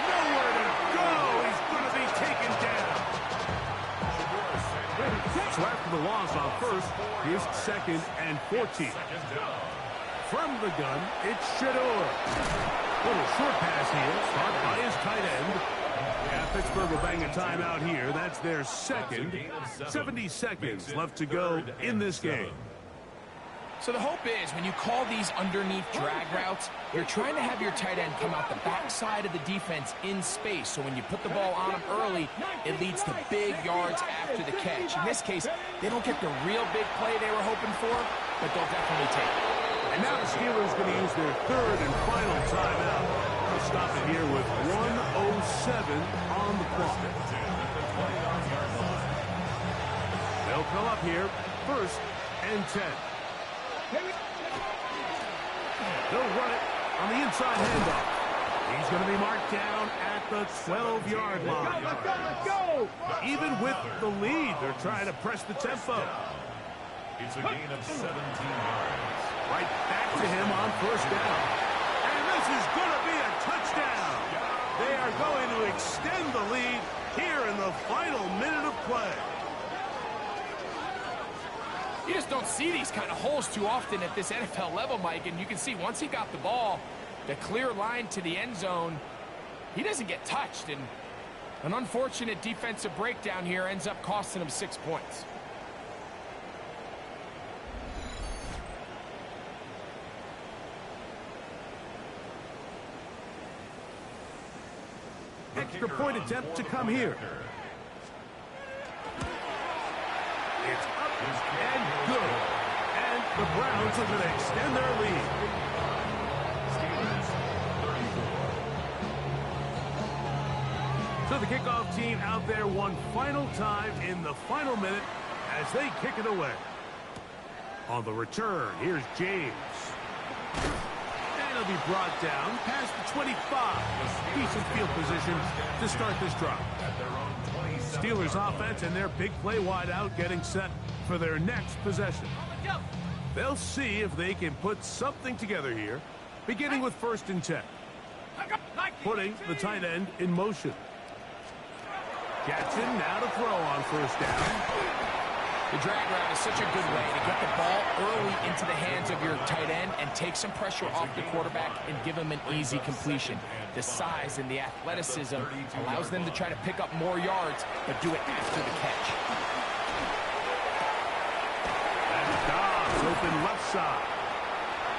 [SPEAKER 2] Nowhere to go. He's going to be taken down. So after the loss on first, here's second and 14. From the gun, it's Shador. Little short pass here, caught by his tight end. Yeah, Pittsburgh will bang a timeout here. That's their second. 70 seconds left to go in this game.
[SPEAKER 3] So the hope is when you call these underneath drag routes, you're trying to have your tight end come out the backside of the defense in space. So when you put the ball on him early, it leads to big yards after the catch. In this case, they don't get the real big play they were hoping for, but they'll definitely take it.
[SPEAKER 2] And now the Steelers going to use their third and final timeout. They'll stop it here with 1:07 on the clock. They'll come up here, 1st and 10. They'll run it on the inside handoff. He's going to be marked down at the 12-yard line.
[SPEAKER 4] Let's go!
[SPEAKER 2] Even with the lead, they're trying to press the tempo.
[SPEAKER 5] It's a gain of 17 yards.
[SPEAKER 2] Right back to him on 1st down. And this is going to be a touchdown. They are going to extend the lead here in the final minute of play.
[SPEAKER 3] You just don't see these kind of holes too often at this NFL level, Mike. And you can see once he got the ball, the clear line to the end zone, he doesn't get touched. And an unfortunate defensive breakdown here ends up costing him 6 points.
[SPEAKER 2] Extra point attempt to come here. It's up and good. And the Browns are going to extend their lead. So the kickoff team out there one final time in the final minute as they kick it away. On the return, here's James. And he'll be brought down past the 25. Decent field position to start this drive. Steelers offense and their big play wideout getting set for their next possession. They'll see if they can put something together here, beginning with 1st and 10. Putting the tight end in motion. Jackson now to throw on 1st down.
[SPEAKER 3] The drag route is such a good way to get the ball early into the hands of your tight end and take some pressure off the quarterback and give him an easy completion. The size and the athleticism allows them to try to pick up more yards, but do it after the catch.
[SPEAKER 2] And Dobbs open left side.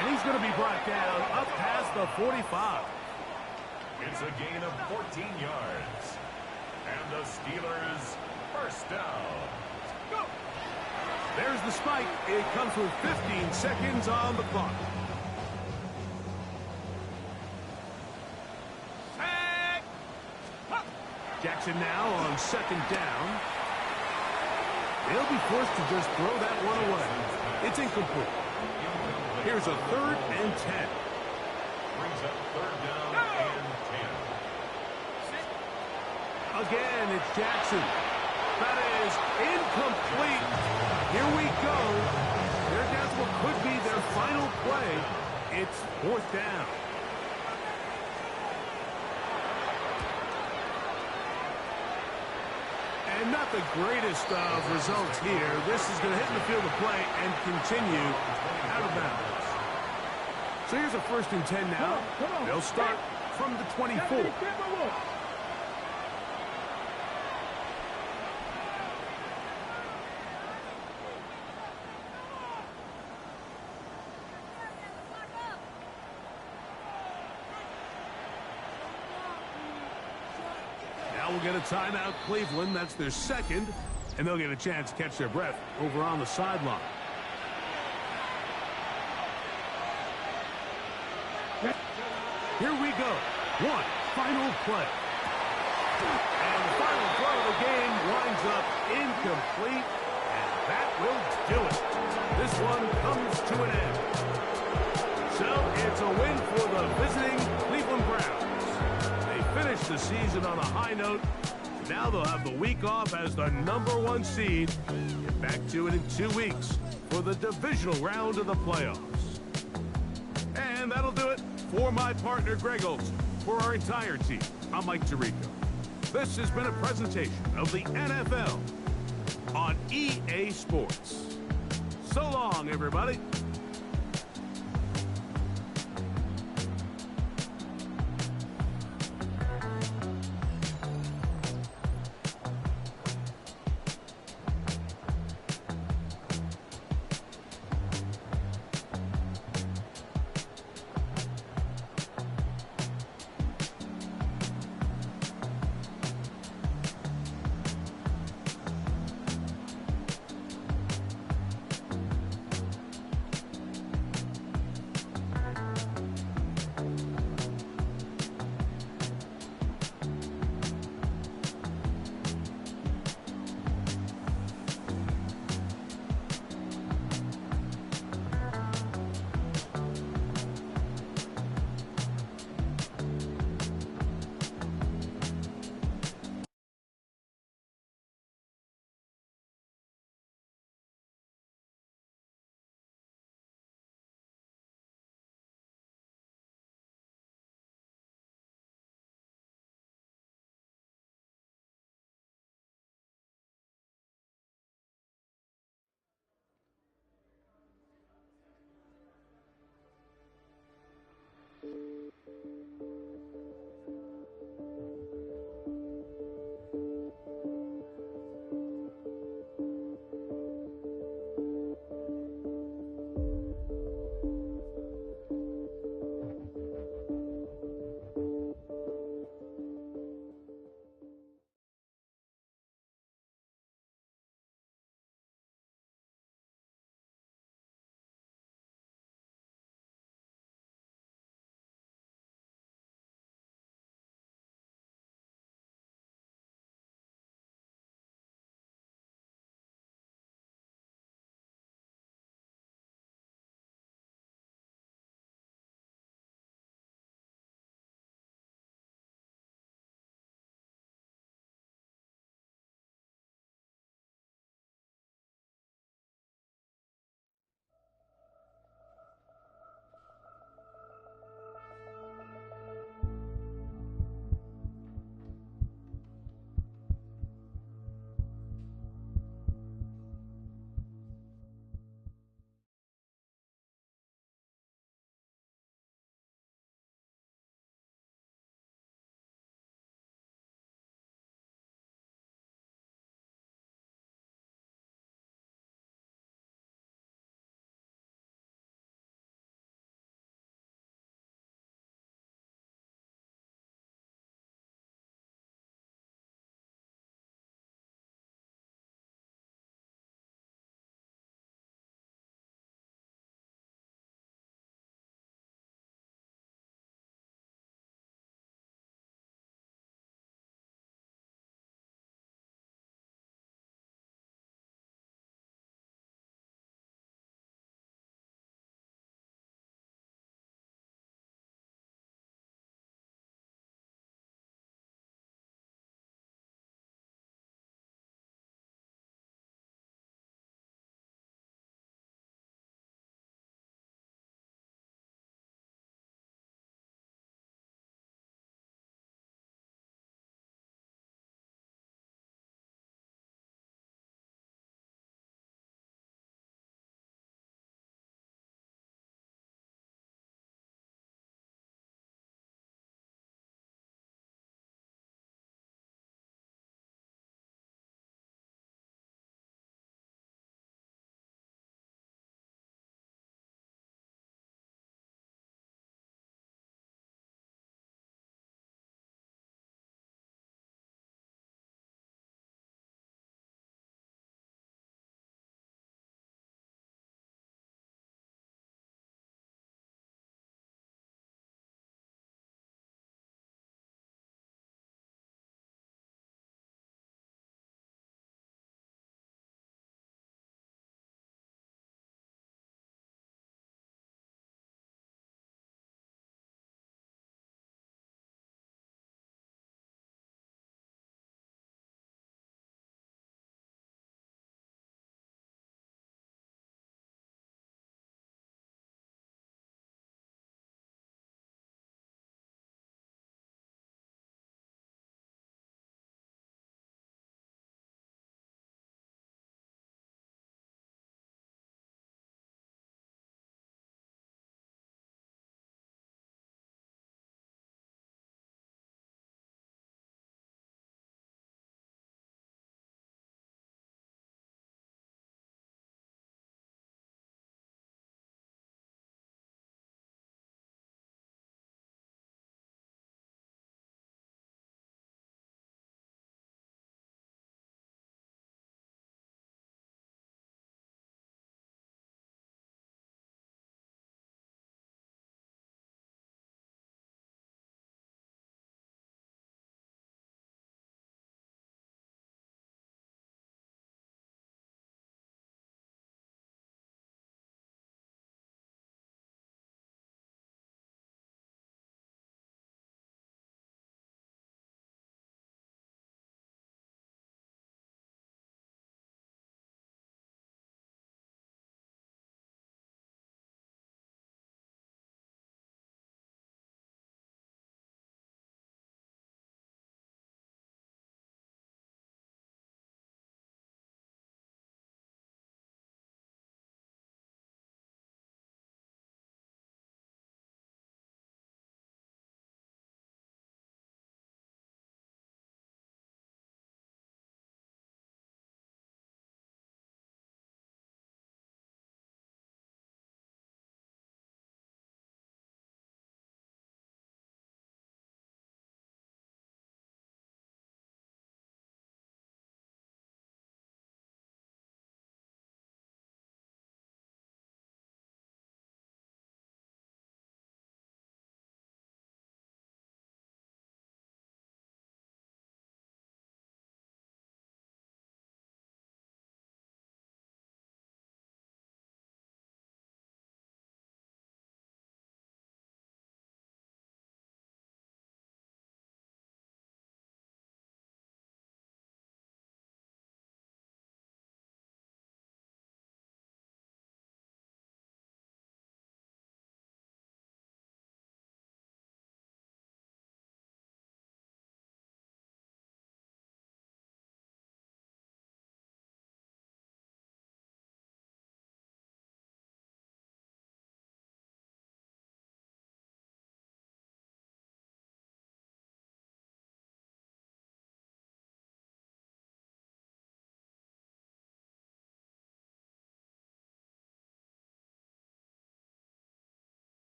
[SPEAKER 2] And he's going to be brought down up past the 45.
[SPEAKER 5] It's a gain of 14 yards. And the Steelers 1st down.
[SPEAKER 2] There's the spike. It comes with 15 seconds on the clock. Jackson now on 2nd down. They'll be forced to just throw that one away. It's incomplete. Here's a 3rd and 10.
[SPEAKER 5] Brings up 3rd down and 10.
[SPEAKER 2] Again, it's Jackson. That is incomplete. Here we go. They're down to what could be their final play. It's 4th down. And not the greatest of results here. This is going to hit in the field of play and continue out of bounds. So here's a 1st and 10 now. They'll start from the 24. Now we'll get a timeout, Cleveland. That's their 2nd, and they'll get a chance to catch their breath over on the sideline. Here we go. One final play. And the final throw of the game winds up incomplete, and that will do it. This one comes to an end. So it's a win for the visiting Cleveland Browns. They finished the season on a high note. Now they'll have the week off as the #1 seed. Get back to it in 2 weeks for the divisional round of the playoffs. And that'll do it for my partner, Greg Olson. For our entire team, I'm Mike Tirico. This has been a presentation of the NFL on EA Sports. So long, everybody.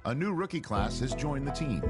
[SPEAKER 1] A new rookie class has joined the team.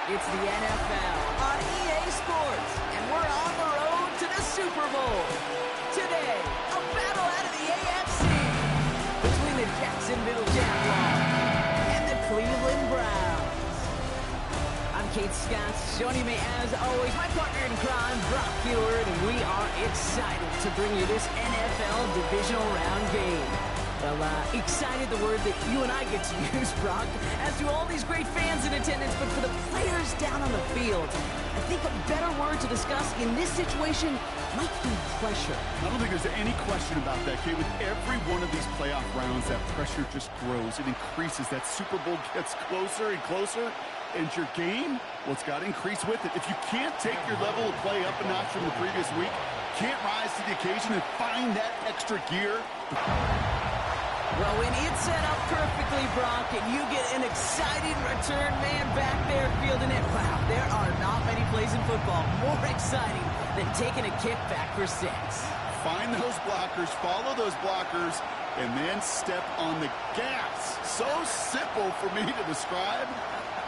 [SPEAKER 7] It's the NFL on EA Sports, and we're on the road to the Super Bowl. Today, a battle out of the AFC between the Jacksonville Jaguars and the Cleveland Browns. I'm Kate Scott, joining me as always, my partner in crime, Brock Heward, and we are excited to bring you this NFL divisional round game. Well, excited, the word that you and I get to use, Brock, as do all these great fans in attendance, but for the players down on the field, I think a better word to discuss in this situation might be pressure.
[SPEAKER 8] I don't think there's any question about that, Kate. With every one of these playoff rounds, that pressure just grows. It increases. That Super Bowl gets closer and closer, and your game, well, it's got to increase with it. If you can't take your level of play up a notch from the previous week, can't rise to the occasion and find that extra gear.
[SPEAKER 7] Well, when it's set up perfectly, Brock, and you get an exciting return man back there fielding it, wow, there are not many plays in football more exciting than taking a kickback for 6.
[SPEAKER 8] Find those blockers, follow those blockers, and then step on the gas. So simple for me to describe,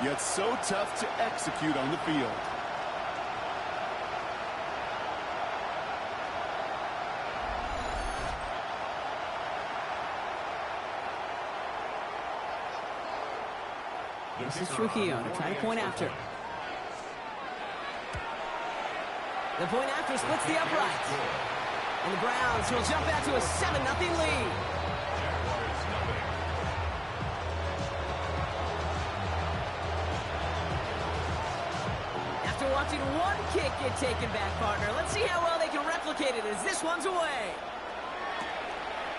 [SPEAKER 8] yet so tough to execute on the field.
[SPEAKER 7] This is Trujillo to try to point after. The point after splits the uprights. And the Browns will jump out to a 7-0 lead. After watching one kick get taken back, partner, let's see how well they can replicate it as this one's away.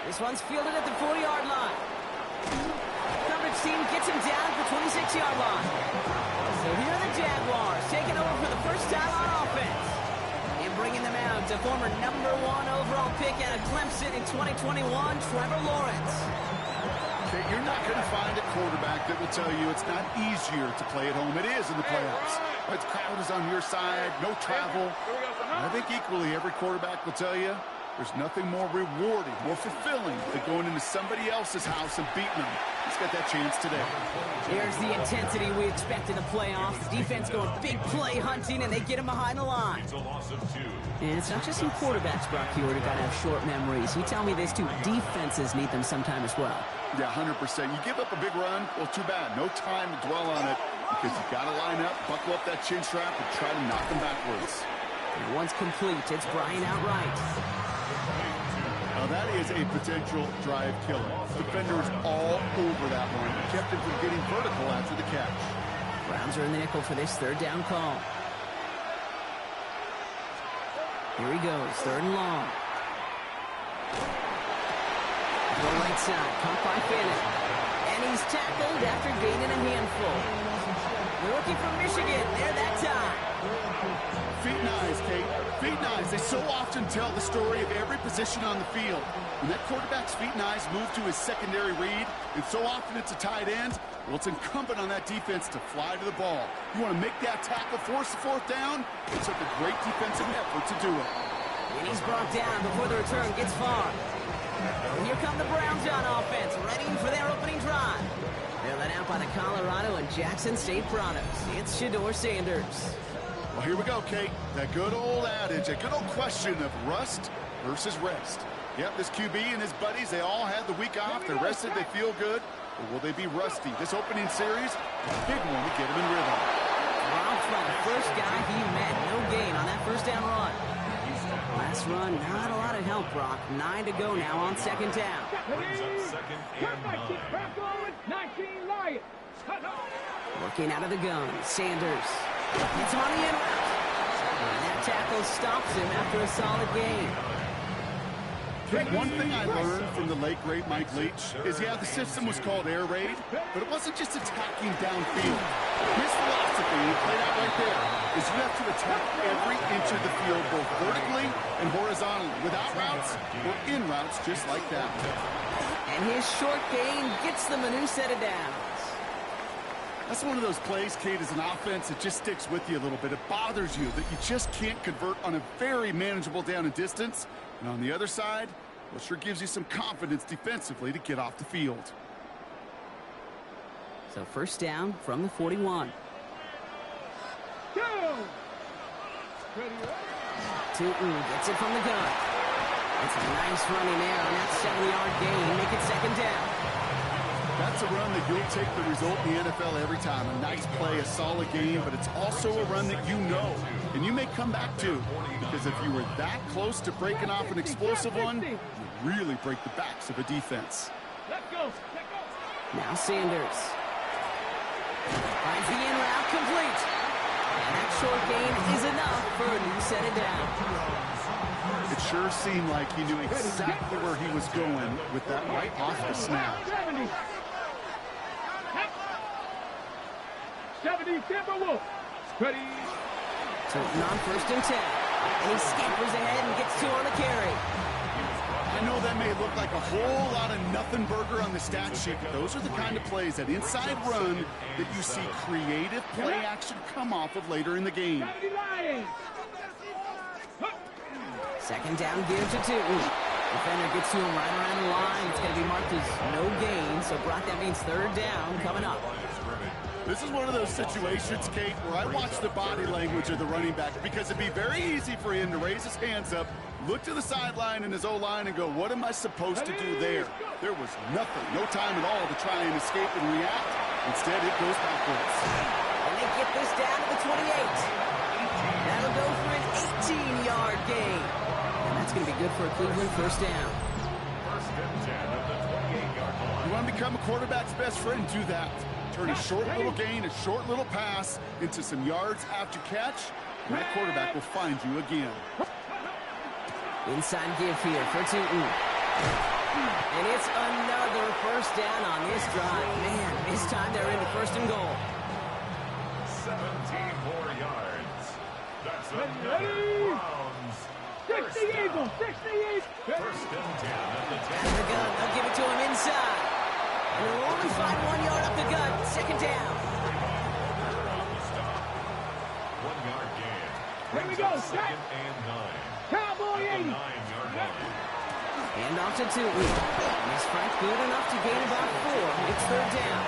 [SPEAKER 7] This one's fielded at the 40-yard line. Team gets him down at the 26-yard line. So here are the Jaguars taking over for the first time on offense. And bringing them out to former #1 overall pick out of Clemson in 2021, Trevor Lawrence.
[SPEAKER 8] Okay, you're not going to find a quarterback that will tell you it's not easier to play at home. It is in the playoffs. The crowd is on your side, no travel. And I think equally every quarterback will tell you there's nothing more rewarding, more fulfilling than going into somebody else's house and beating them. He's got that chance today.
[SPEAKER 7] Here's the intensity we expect in the playoffs. Defense going big play hunting, and they get him behind the line. And it's not just some quarterbacks, Brock Heward, who got to have short memories. You tell me these two defenses need them sometime as well.
[SPEAKER 8] Yeah, 100%. You give up a big run, well, too bad. No time to dwell on it because you got to line up, buckle up that chin strap, and try to knock them backwards.
[SPEAKER 7] And once complete, it's Bryant outright.
[SPEAKER 8] Now that is a potential drive killer. Defenders all over that one. Kept him from getting vertical after the catch.
[SPEAKER 7] Browns are in the nickel for this third down call. Here he goes, 3rd and long. To the right side, caught by Fannin. And he's tackled after gaining a handful. The rookie from Michigan, there that time.
[SPEAKER 8] Feet and eyes, Kate. Feet and eyes. They so often tell the story of every position on the field. When that quarterback's feet and eyes move to his secondary read, and so often it's a tight end, well, it's incumbent on that defense to fly to the ball. You want to make that tackle, force the 4th down? It took a great defensive effort to do it.
[SPEAKER 7] And he's brought down before the return gets far. And here come the Browns on offense, ready for their opening drive. They're led out by the Colorado and Jackson State products. It's Shedeur Sanders.
[SPEAKER 8] Well, here we go, Kate. That good old adage, a good old question of rust versus rest. Yep, this QB and his buddies, they all had the week off. They're rested, they feel good. Or will they be rusty? This opening series, a big one to get them in rhythm.
[SPEAKER 7] Robbed by the first guy he met. No gain on that first down run. Last run, not a lot of help, Brock. 9 to go now on 2nd down. Working out of the gun, Sanders. It's on the in route. And that tackle stops him after a solid gain.
[SPEAKER 8] One thing I learned from the late, great Mike Leach is, yeah, the system was called air raid, but it wasn't just attacking downfield. His philosophy, he played out right there, is you have to attack every inch of the field, both vertically and horizontally, without routes or in routes, just like that.
[SPEAKER 7] And his short gain gets them a new set of downs.
[SPEAKER 8] That's one of those plays, Kate, as an offense that just sticks with you a little bit. It bothers you that you just can't convert on a very manageable down and distance. And on the other side, well, sure gives you some confidence defensively to get off the field.
[SPEAKER 7] So 1st down from the 41. Tootin gets it from the gun. It's a nice running there on that 7-yard gain. Make it second down.
[SPEAKER 8] That's a run that you'll take the result in the NFL every time. A nice play, a solid game, but it's also a run that you know and you may come back to, because if you were that close to breaking off an explosive one, you really break the backs of a defense.
[SPEAKER 4] Let's go.
[SPEAKER 7] Now Sanders finds the in route complete. And that short gain is enough for a new set of downs.
[SPEAKER 8] It sure seemed like he knew exactly where he was going with that right off the snap.
[SPEAKER 4] 70 Timberwolves. Ready.
[SPEAKER 7] Tootin on 1st and 10. And he scampers ahead and gets 2 on the carry.
[SPEAKER 8] I know that may look like a whole lot of nothing burger on the stat sheet, but those are the kind of plays, that inside run, that you see creative play action come off of later in the game.
[SPEAKER 4] 70 Lions.
[SPEAKER 7] Second down give to Tootin. Defender gets to him right around the line. It's going to be marked as no gain. So, Brock, that means 3rd down coming up.
[SPEAKER 8] This is one of those situations, Kate, where I watch the body language of the running back, because it'd be very easy for him to raise his hands up, look to the sideline in his O-line and go, what am I supposed to do there? There was nothing, no time at all to try and escape and react. Instead, it goes backwards.
[SPEAKER 7] And they get this down to the 28. That'll go for an 18-yard gain. And that's going to be good for a Cleveland 1st down.
[SPEAKER 5] 1st and 10 at the 28-yard line.
[SPEAKER 8] You want to become a quarterback's best friend, do that. Turn a short little gain, a short little pass into some yards after catch, and that quarterback will find you again.
[SPEAKER 7] Inside give here for Tootin. And it's another 1st down on this drive. Man, this time they're into 1st and goal.
[SPEAKER 5] 17 more yards. That's
[SPEAKER 4] Ready.
[SPEAKER 5] another Browns.
[SPEAKER 4] 60 Eagles. 68.
[SPEAKER 5] 1st and 10 at the 10.
[SPEAKER 7] And the gun, they'll give it to him inside. And they'll only find 1 yard up the gut. Second down.
[SPEAKER 5] 1 yard gain.
[SPEAKER 4] Here we go.
[SPEAKER 5] 2nd and 9.
[SPEAKER 4] Cowboy 80.
[SPEAKER 5] 9-yard line.
[SPEAKER 7] And off to Tootin. And is Frank good enough to gain about 4? It's 3rd down.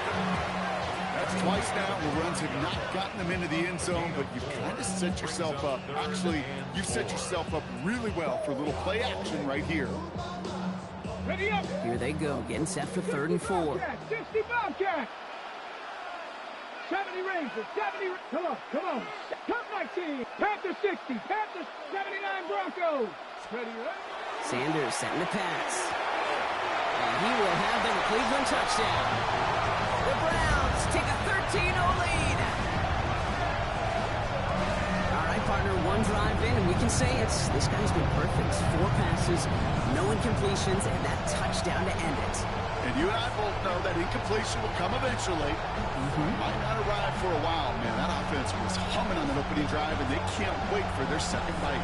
[SPEAKER 8] That's twice now where runs have not gotten them into the end zone, but you've kind of set yourself up. Actually, you've set yourself up really well for a little play action right here.
[SPEAKER 4] Ready up.
[SPEAKER 7] Here they go, getting set for 3rd and 4.
[SPEAKER 4] 60 Bobcat. 70 Rangers. 70. Come on. Top 19. Panthers 60. Panthers 79 Broncos. Ready.
[SPEAKER 7] Sanders setting the pass. And he will have the Cleveland touchdown. The Browns take a 13-0 lead. All right, partner, 1 drive in, and we can say this guy's been perfect. 4 passes, no incompletions, and that touchdown to end it.
[SPEAKER 8] And you and I both know that incompletion will come eventually. Might not arrive for a while, man. That offense was humming on that opening drive, and they can't wait for their second bite.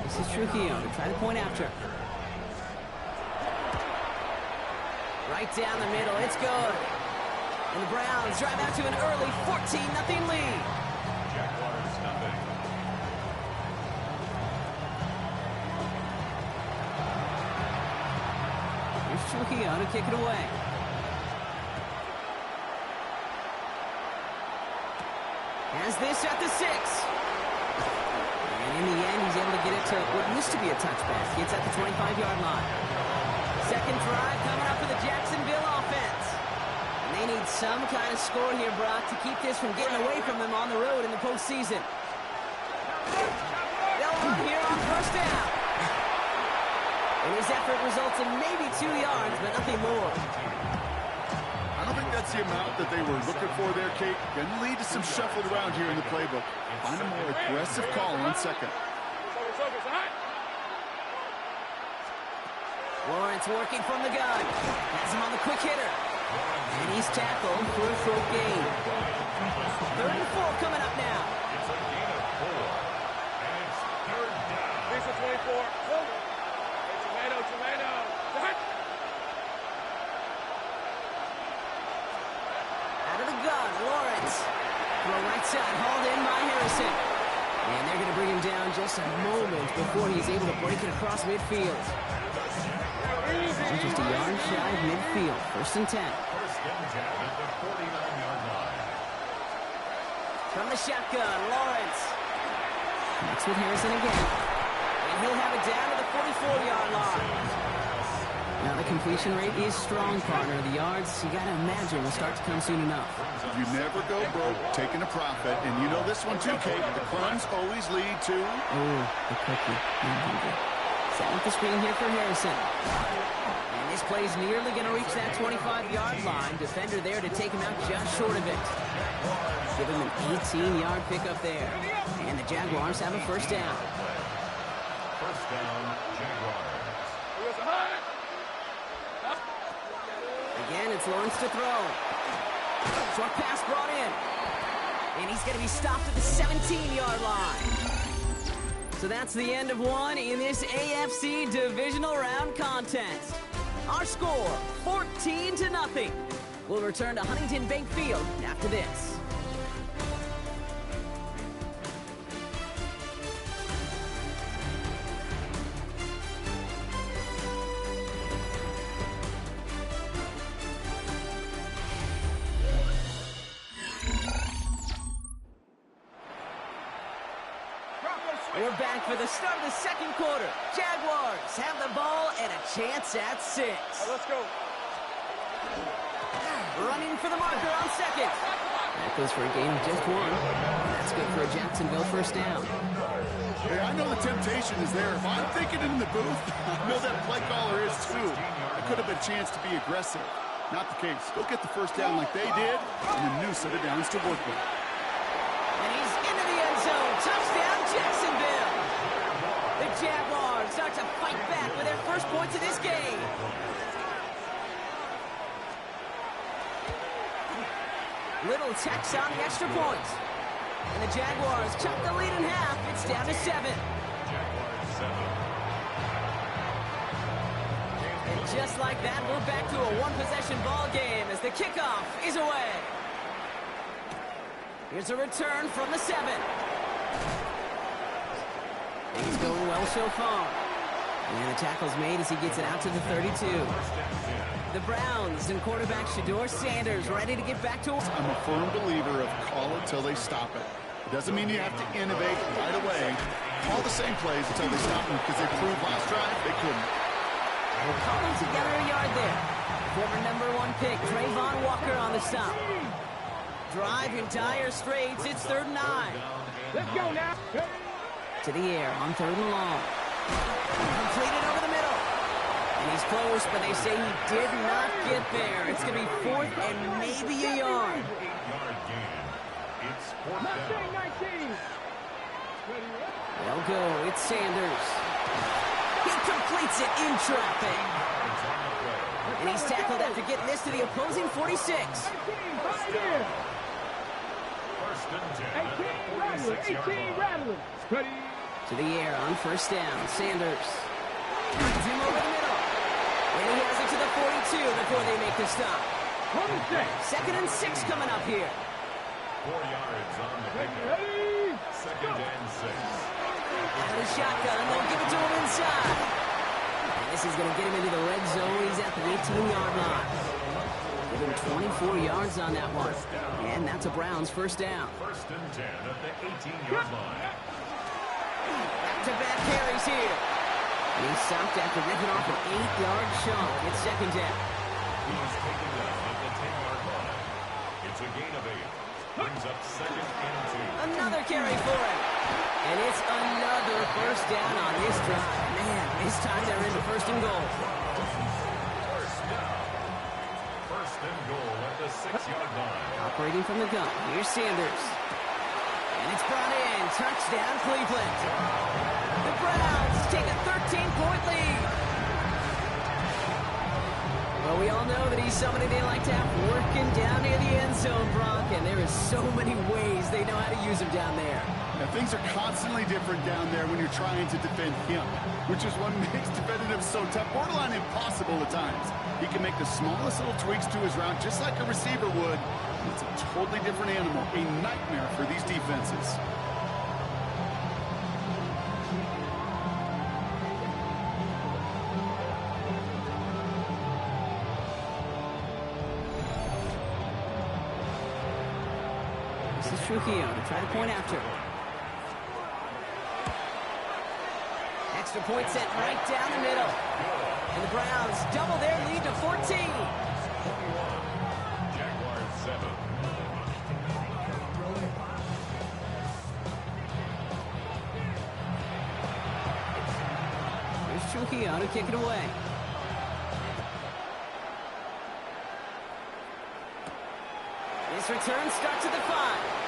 [SPEAKER 7] This is Trujillo to try to point after. Right down the middle, it's good. And the Browns drive out to an early 14-0 lead.
[SPEAKER 5] Jaguars nothing.
[SPEAKER 7] Here's Trujillo to kick it away. Has this at the 6. And in the end, he's able to get it to what used to be a touchback. It's at the 25-yard line. Second drive coming up for the Jacksonville offense. And they need some kind of score here, Brock, to keep this from getting away from them on the road in the postseason. They'll run here on 1st down. And his effort results in maybe 2 yards, but nothing more.
[SPEAKER 8] I don't think that's the amount that they were looking for there, Kate. Going to lead to some shuffling around here in the playbook. Find a more aggressive call on 2nd.
[SPEAKER 7] Lawrence working from the gun. Has him on the quick hitter. And he's tackled for a short gain. 3rd and 4 coming up now.
[SPEAKER 5] It's a gain of 4. And it's 3rd down.
[SPEAKER 4] Piece of 24. Tomato.
[SPEAKER 7] Out of the gun, Lawrence. Throw right side, hauled in by Harrison. And they're going to bring him down just a moment before he's able to break it across midfield. They're just a yard shy of midfield. 1st and 10.
[SPEAKER 5] First and 10 at the 49-yard line.
[SPEAKER 7] From the shotgun, Lawrence. Connects with Harrison again. And he'll have it down to the 44-yard line. Now the completion rate is strong, partner. The yards, you got to imagine, will start to come soon enough.
[SPEAKER 8] You never go broke taking a profit. And you know this one too, Kate. The crumbs always lead to...
[SPEAKER 7] Oh, the cookie. Set up the screen here for Harrison. And this play's nearly going to reach that 25-yard line. Defender there to take him out just short of it. Give him an 18-yard pickup there. And the Jaguars have a 1st down.
[SPEAKER 5] First down, Jaguars.
[SPEAKER 7] Again, it's Lawrence to throw. Short pass brought in. And he's going to be stopped at the 17-yard line. So that's the end of one in this AFC divisional round contest. Our score, 14-0. We'll return to Huntington Bank Field after this. We're back for the start of the 2nd quarter. Jaguars have the ball and a chance at 6.
[SPEAKER 4] Let's go.
[SPEAKER 7] Running for the marker on 2nd. That goes for a gain of just 1. That's good for a Jacksonville 1st down.
[SPEAKER 8] Hey, I know the temptation is there. If I'm thinking it in the booth, I know that play caller is too. It could have been a chance to be aggressive. Not the case. Go get the 1st down like they did, and a new set of downs to work with.
[SPEAKER 7] And he's into the end zone. Touchdown, Jacksonville. The Jaguars start to fight back with their 1st points of this game. Little Tex on the extra point. And the Jaguars chop the lead in half. It's down to 7.
[SPEAKER 5] Jaguars 7.
[SPEAKER 7] And just like that, we're back to a 1-possession ball game as the kickoff is away. Here's a return from the 7. Things going well so far. And the tackle's made as he gets it out to the 32. The Browns and quarterback Shedeur Sanders ready to get back to...
[SPEAKER 8] I'm a firm believer of call it till they stop it. It doesn't mean you have to innovate right away. Call the same plays until they stop them because they proved last drive they couldn't.
[SPEAKER 7] We're calling together a yard there. Former #1 pick, Trayvon Walker on the stop. Drive in dire straits. It's 3rd and 9.
[SPEAKER 4] Let's go now.
[SPEAKER 7] To the air on 3rd and long. Completed over the middle. And he's close, but they say he did not get there. It's going to be 4th and maybe a yard.
[SPEAKER 5] 8-yard gain. It's 4th down.
[SPEAKER 4] 19.
[SPEAKER 7] They'll go. It's Sanders. He completes it in traffic. And he's tackled after getting this to the opposing 46.
[SPEAKER 4] 19, right here.
[SPEAKER 5] First and 10 at
[SPEAKER 4] 18
[SPEAKER 5] the
[SPEAKER 4] rattling.
[SPEAKER 5] 46-yard
[SPEAKER 4] 18
[SPEAKER 5] line.
[SPEAKER 4] rattling. Ready.
[SPEAKER 7] To the air on 1st down. Sanders. Runs him over the middle. And he has it to the 42 before they make the stop.
[SPEAKER 4] 26.
[SPEAKER 7] 2nd and 6 coming up here.
[SPEAKER 5] 4 yards on the pickup.
[SPEAKER 4] Ready.
[SPEAKER 5] Second and 6.
[SPEAKER 7] Out of the shotgun. They'll give it to him inside. And this is going to get him into the red zone. He's at the 18-yard line. Give him 24 yards on that one. And that's a Browns 1st down.
[SPEAKER 5] First and 10 at the 18-yard line.
[SPEAKER 7] Back-to-back carries here. And he's stopped after ripping off an 8-yard chunk. It's 2nd down.
[SPEAKER 5] He's taken down at the 10-yard line. It's a gain of 8. Brings up 2nd and 2.
[SPEAKER 7] Another carry for him. And it's another 1st down on this drive. Man, this time they're into 1st and goal.
[SPEAKER 5] First down. First and goal at the 6-yard line.
[SPEAKER 7] Operating from the gun. Here's Sanders. And it's brought in. Touchdown, Cleveland. The Browns take a 13-point lead. Well, we all know that he's somebody they like to have working down near the end zone, Brock, and there is so many ways they know how to use him down there.
[SPEAKER 8] Now, things are constantly different down there when you're trying to defend him, which is what makes defending him so tough, borderline impossible at times. He can make the smallest little tweaks to his route just like a receiver would. It's a totally different animal, a nightmare for these defenses.
[SPEAKER 7] Trujillo to try to point after. Extra point sent right down the middle. And the Browns double their lead to 14.
[SPEAKER 5] Jaguars 7.
[SPEAKER 7] Here's Trujillo to kick it away. This return starts at the 5.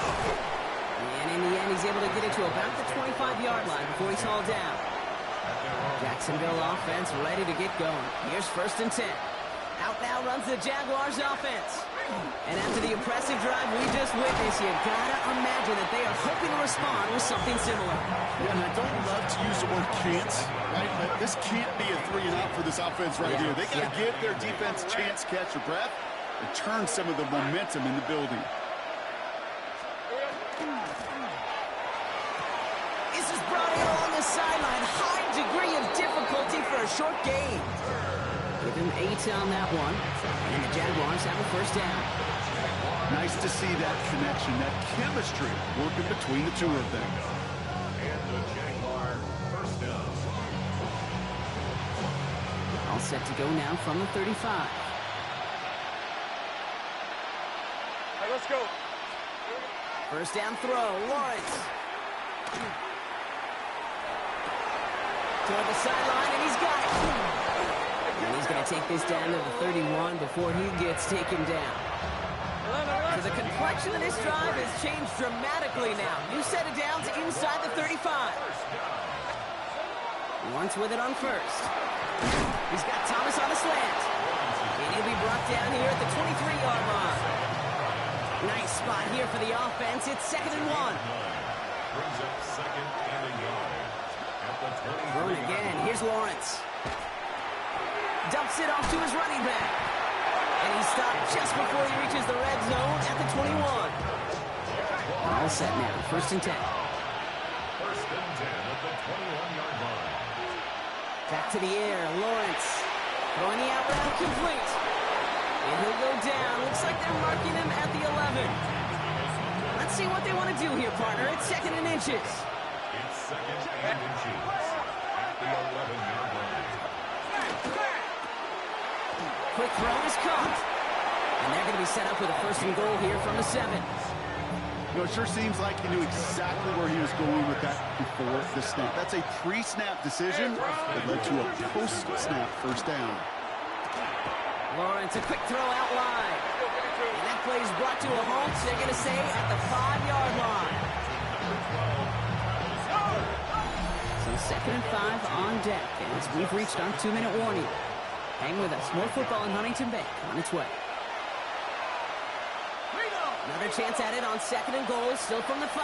[SPEAKER 7] And in the end, he's able to get it to about the 25-yard line before he's hauled down. Jacksonville offense ready to get going. Here's 1st and 10. Out now runs the Jaguars offense. And after the impressive drive we just witnessed, you gotta imagine that they are hoping to respond with something similar.
[SPEAKER 8] Yeah, and I don't love to use the word can't, right? But this can't be a 3-and-out for this offense right here. They gotta give their defense a chance to catch their breath and turn some of the momentum in the building.
[SPEAKER 7] This is brought in along the sideline. High degree of difficulty for a short gain. Give him 8 on that one. And the Jaguars have a 1st down.
[SPEAKER 8] Nice to see that connection, that chemistry working between the two of them.
[SPEAKER 5] And the Jaguar 1st down.
[SPEAKER 7] All set to go now from the 35.
[SPEAKER 4] Let's go.
[SPEAKER 7] 1st down throw, Lawrence. Toward the sideline, and he's got it. And he's going to take this down to the 31 before he gets taken down. So the complexion of this drive has changed dramatically now. New set of downs inside the 35. Lawrence with it on 1st. He's got Thomas on the slant. And he'll be brought down here at the 23-yard line. Nice spot here for the offense. It's 2nd and 1.
[SPEAKER 5] Brings up 2nd and a yard. At the 23.
[SPEAKER 7] Thrown again. Here's Lawrence. Dumps it off to his running back. And he stopped just before he reaches the red zone at the 21. All set now. 1st and 10.
[SPEAKER 5] 1st and 10 at the 21-yard line.
[SPEAKER 7] Back to the air. Lawrence throwing the out route complete. And he'll go down. Looks like they're marking him at the 11. Let's see what they want to do here, partner. It's 2nd and inches.
[SPEAKER 5] It's 2nd and inches at the 11-yard line.
[SPEAKER 7] Quick throw is caught. And they're going to be set up with a 1st and goal here from the 7.
[SPEAKER 8] You know, it sure seems like he knew exactly where he was going with that before the snap. That's a pre-snap decision that led to a post-snap 1st down.
[SPEAKER 7] Lawrence, a quick throw out wide. And that play is brought to a halt, they're going to say, at the 5-yard line. So 2nd and 5 on deck as we've reached our 2-minute warning. Hang with us. More football in Huntington Bank on its way. Another chance at it on 2nd and goal, still from the 5.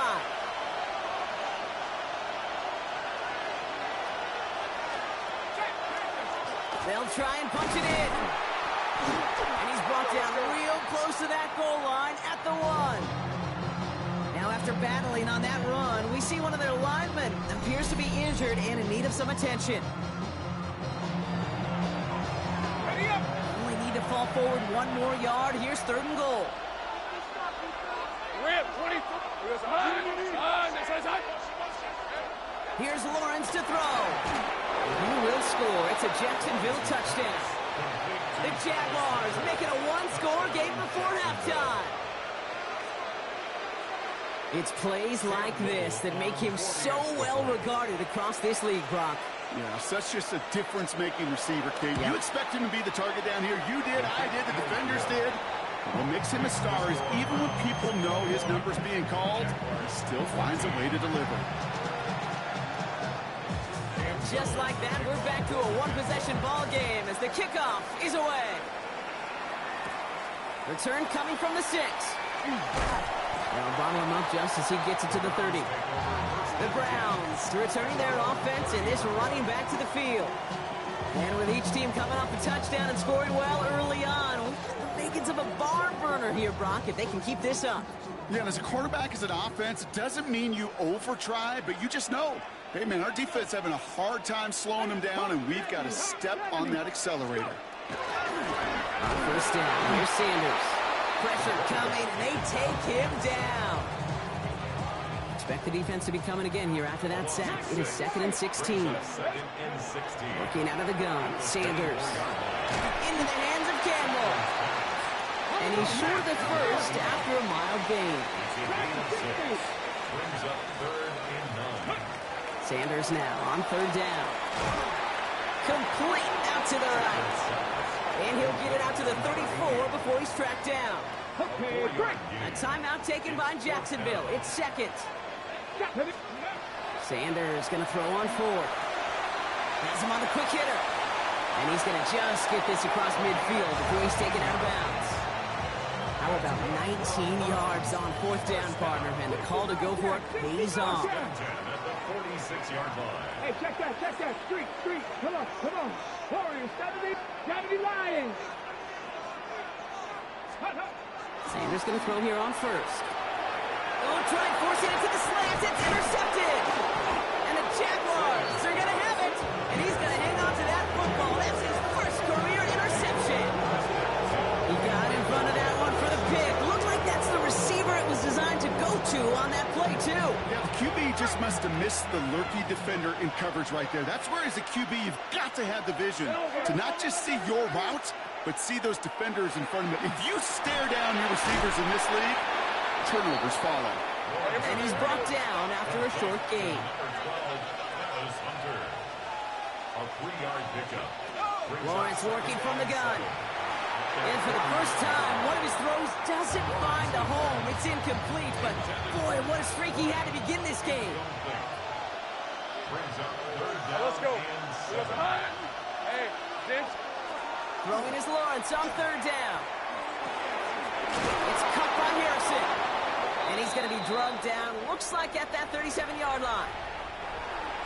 [SPEAKER 7] They'll try and punch it in. And he's brought down real close to that goal line at the 1. Now after battling on that run, we see one of their linemen appears to be injured and in need of some attention. Only need to fall forward 1 more yard. Here's 3rd and goal. Here's Lawrence to throw. He will score. It's a Jacksonville touchdown. The Jaguars make it a 1-score game before halftime. It's plays like this that make him so well regarded across this league, Brock.
[SPEAKER 8] Yeah, such just a difference-making receiver, Kate. You expect him to be the target down here. You did, I did, the defenders did. What makes him a star is even when people know his number's being called, he still finds a way to deliver.
[SPEAKER 7] And just like that, we're back to a 1-possession ball game as the kickoff is away. Return coming from the 6. They'll bottle him up just as he gets it to the 30. The Browns returning their offense and this running back to the field. And with each team coming off a touchdown and scoring well early on, we've got the makings of a barn burner here, Brock, if they can keep this up.
[SPEAKER 8] Yeah, and as a quarterback, as an offense, it doesn't mean you over-try, but you just know, hey, man, our defense having a hard time slowing them down, and we've got to step on that accelerator.
[SPEAKER 7] On 1st down, here's Sanders. Pressure coming, and they take him down. Expect the defense to be coming again here after that sack. It is 2nd and 16. Working out of the gun. Sanders. Into the hands of Campbell. And he's short of the first after a mild gain.
[SPEAKER 5] Brings up 3rd and 9.
[SPEAKER 7] Sanders now on 3rd down. Complete out to the right. And he'll get it out to the 34 before he's tracked down. A timeout taken by Jacksonville. It's 2nd. Sanders going to throw on 4th. Has him on the quick hitter. And he's going to just get this across midfield before he's taken out of bounds. How about 19 yards on 4th down, partner? And the call to go for it pays off.
[SPEAKER 5] At the 46-yard line.
[SPEAKER 4] Hey, check that. Street. Come on. Warriors, gotta be Lions.
[SPEAKER 7] Sanders going to throw here on 1st. Oh, try and force it into the slants. It's intercepted. And the Jaguars are going to have it. And he's going to hang on to that football. That's his first career interception. He got in front of that one for the pick. Looked like that's the receiver it was designed to go to on that play, too.
[SPEAKER 8] Yeah, the QB just must have missed the lurky defender in coverage right there. That's where, as a QB, you've got to have the vision to not just see your route, but see those defenders in front of you. If you stare down your receivers in this league, turnovers follow.
[SPEAKER 7] And he's brought down after a short gain.
[SPEAKER 5] A 3-yard pickup.
[SPEAKER 7] Lawrence working from the gun. And for the first time, one of his throws doesn't find a home. It's incomplete, but boy, what a streak he had to begin this game.
[SPEAKER 5] Let's go.
[SPEAKER 4] Hey, Vince.
[SPEAKER 7] Throwing is Lawrence on 3rd down. It's cut by Harrison. And he's going to be drugged down, looks like at that 37-yard line.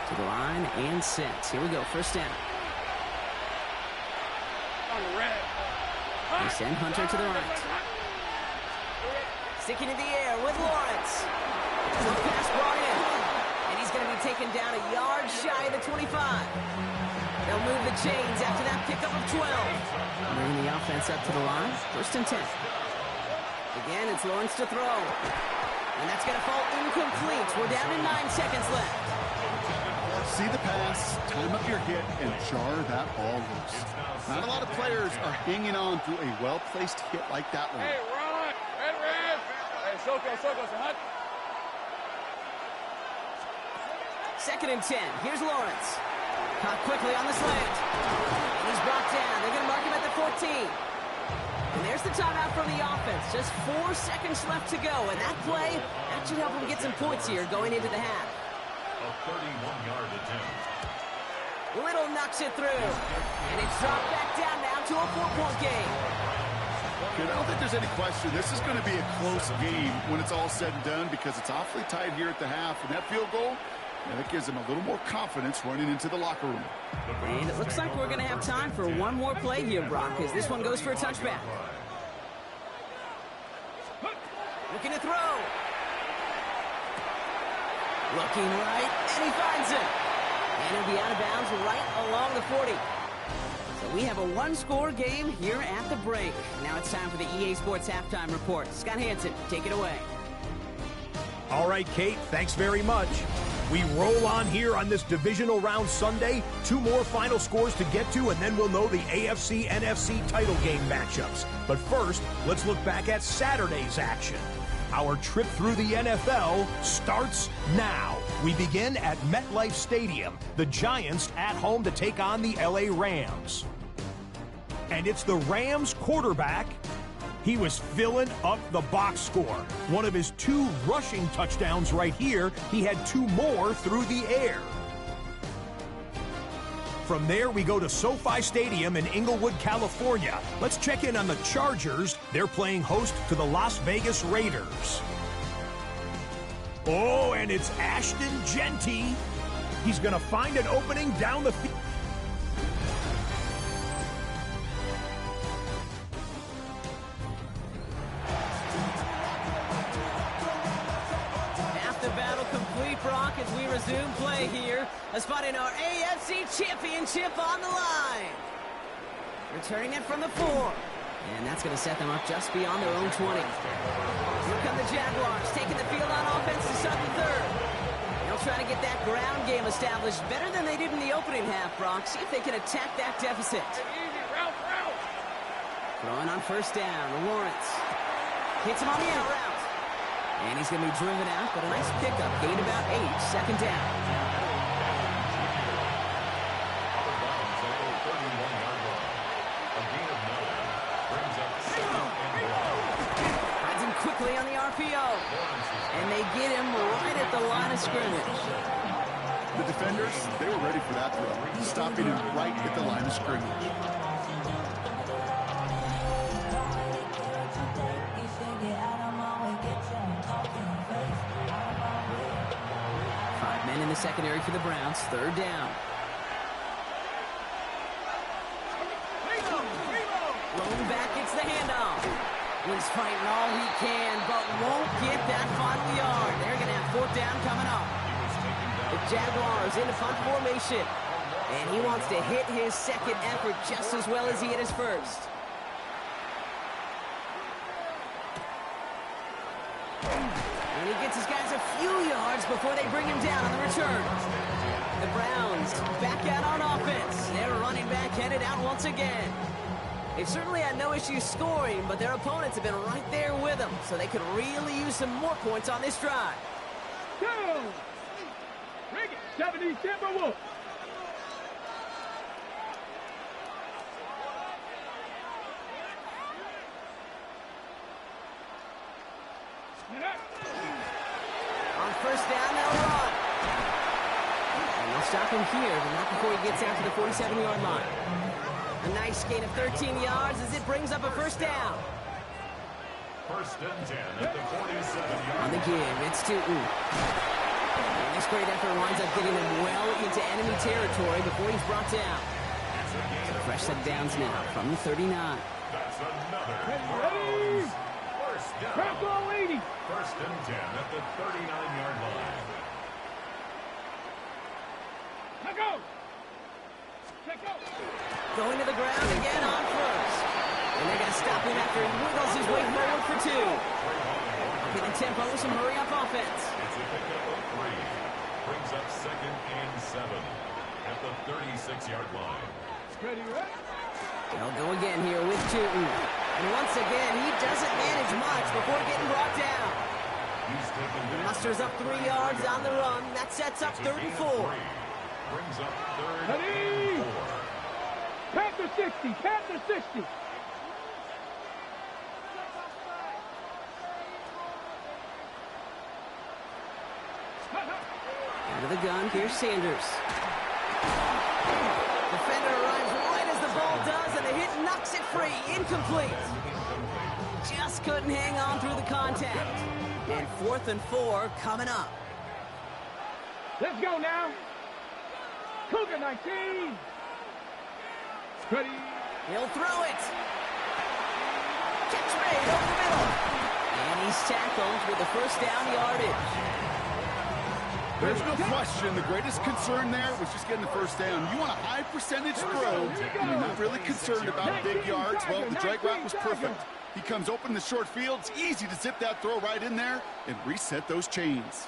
[SPEAKER 7] To the line and sent. Here we go, 1st down. They send Hunter to the right. Sticking in the air with Lawrence. Good pass brought in. And he's going to be taken down a yard shy of the 25. They'll move the chains after that pickup of 12. Moving the offense up to the line. 1st and 10. Again, it's Lawrence to throw. And that's going to fall incomplete. We're down to 9 seconds left.
[SPEAKER 8] See the pass, time up your hit, and jar that ball loose. Not a lot of players are hanging on to a well-placed hit like that one.
[SPEAKER 4] Hey, Ron. Red. Hey, Soko, Hunt.
[SPEAKER 7] 2nd and 10. Here's Lawrence. Caught quickly on the slant. And he's brought down. They're going to mark him at the 14. And there's the timeout from the offense. Just 4 seconds left to go. And that play, that should help him get some points here going into the half.
[SPEAKER 5] A 31-yard attempt.
[SPEAKER 7] Little knocks it through. And it's dropped back down now to a 4-point game.
[SPEAKER 8] I don't think there's any question. This is going to be a close game when it's all said and done because it's awfully tight here at the half. And that field goal, that gives them a little more confidence running into the locker room.
[SPEAKER 7] And it looks like we're going to have time for one more play here, Brock, as this one goes for a touchback. Looking to throw. Looking right, and he finds it. And he'll be out of bounds right along the 40. So we have a one-score game here at the break. Now it's time for the EA Sports Halftime Report. Scott Hansen, take it away.
[SPEAKER 6] All right, Kate, thanks very much. We roll on here on this divisional round Sunday. 2 more final scores to get to, and then we'll know the AFC-NFC title game matchups. But first, let's look back at Saturday's action. Our trip through the NFL starts now. We begin at MetLife Stadium. The Giants at home to take on the LA Rams. And it's the Rams quarterback. He was filling up the box score. One of his 2 rushing touchdowns right here. He had 2 more through the air. From there, we go to SoFi Stadium in Inglewood, California. Let's check in on the Chargers. They're playing host to the Las Vegas Raiders. Oh, and it's Ashton Genty. He's going to find an opening down the field.
[SPEAKER 7] Brock, as we resume play here, a spot in our AFC Championship on the line. Returning it from the 4. And that's going to set them up just beyond their own 20. Here come the Jaguars, taking the field on offense to start the third. They'll try to get that ground game established better than they did in the opening half, Brock. See if they can attack that deficit. Throwing on first down, Lawrence. Hits him on the out route. And he's going to be driven out, but a nice pickup. Gain about 8, second down. Finds him quickly on the RPO. And they get him right at the line of scrimmage.
[SPEAKER 8] The defenders, they were ready for that throw, stopping him right at the line of scrimmage.
[SPEAKER 7] In the secondary for the Browns, third down. Rolling back, gets the handoff. He's fighting all he can, but won't get that final yard. They're going to have fourth down coming up. The Jaguars in the punt formation, and he wants to hit his second effort just as well as he hit his first. And he gets his guys a few yards before they bring him down on the return. The Browns back out on offense. Their running back headed out once again. They've certainly had no issues scoring, but their opponents have been right there with them, so they could really use some more points on this drive.
[SPEAKER 4] Go! Bring it, 70 Timberwolves.
[SPEAKER 7] On first down, they'll run. And they'll stop him here, but not before he gets out to the 47-yard line. A nice gain of 13 yards as it brings up a first down.
[SPEAKER 5] First and 10 at the 47-yard.
[SPEAKER 7] On the give, it's Tootin. And this great effort winds up getting him well into enemy territory before he's brought down. So fresh set downs now from the 39.
[SPEAKER 5] That's another.
[SPEAKER 4] Ready?
[SPEAKER 5] First down.
[SPEAKER 4] Crack all 80.
[SPEAKER 5] First and 10 at the 39-yard line.
[SPEAKER 4] Let go. Let go.
[SPEAKER 7] Going to the ground again on first. And they're going to stop him after he wiggles his way forward for 2. Getting the tempo with some hurry-up offense.
[SPEAKER 5] It's a pickup of 3. Brings up second and 7 at the 36-yard line.
[SPEAKER 4] Ready, ready?
[SPEAKER 7] They'll go again here with Tootin. And once again, he doesn't manage much before getting brought down.
[SPEAKER 5] He's taken
[SPEAKER 7] He musters up 3 yards on the run. That sets up third and 4.
[SPEAKER 5] Brings up third
[SPEAKER 4] Ready?
[SPEAKER 5] and 4.
[SPEAKER 4] Panther 60, Panther 60.
[SPEAKER 7] Out of the gun, here's Sanders. Defender arrives right as the ball does, and the hit knocks it free. Incomplete. Just couldn't hang on through the contact. And 4th and 4 coming up.
[SPEAKER 4] Let's go now. Cougar 19. Ready?
[SPEAKER 7] He'll throw it. Catch made over the middle. And he's tackled with the first down yardage.
[SPEAKER 8] There's no question the greatest concern there was just getting the first down. You want a high percentage throw, and you're not really concerned about big yards. Well, the drag route was perfect. He comes open in the short field. It's easy to zip that throw right in there and reset those chains.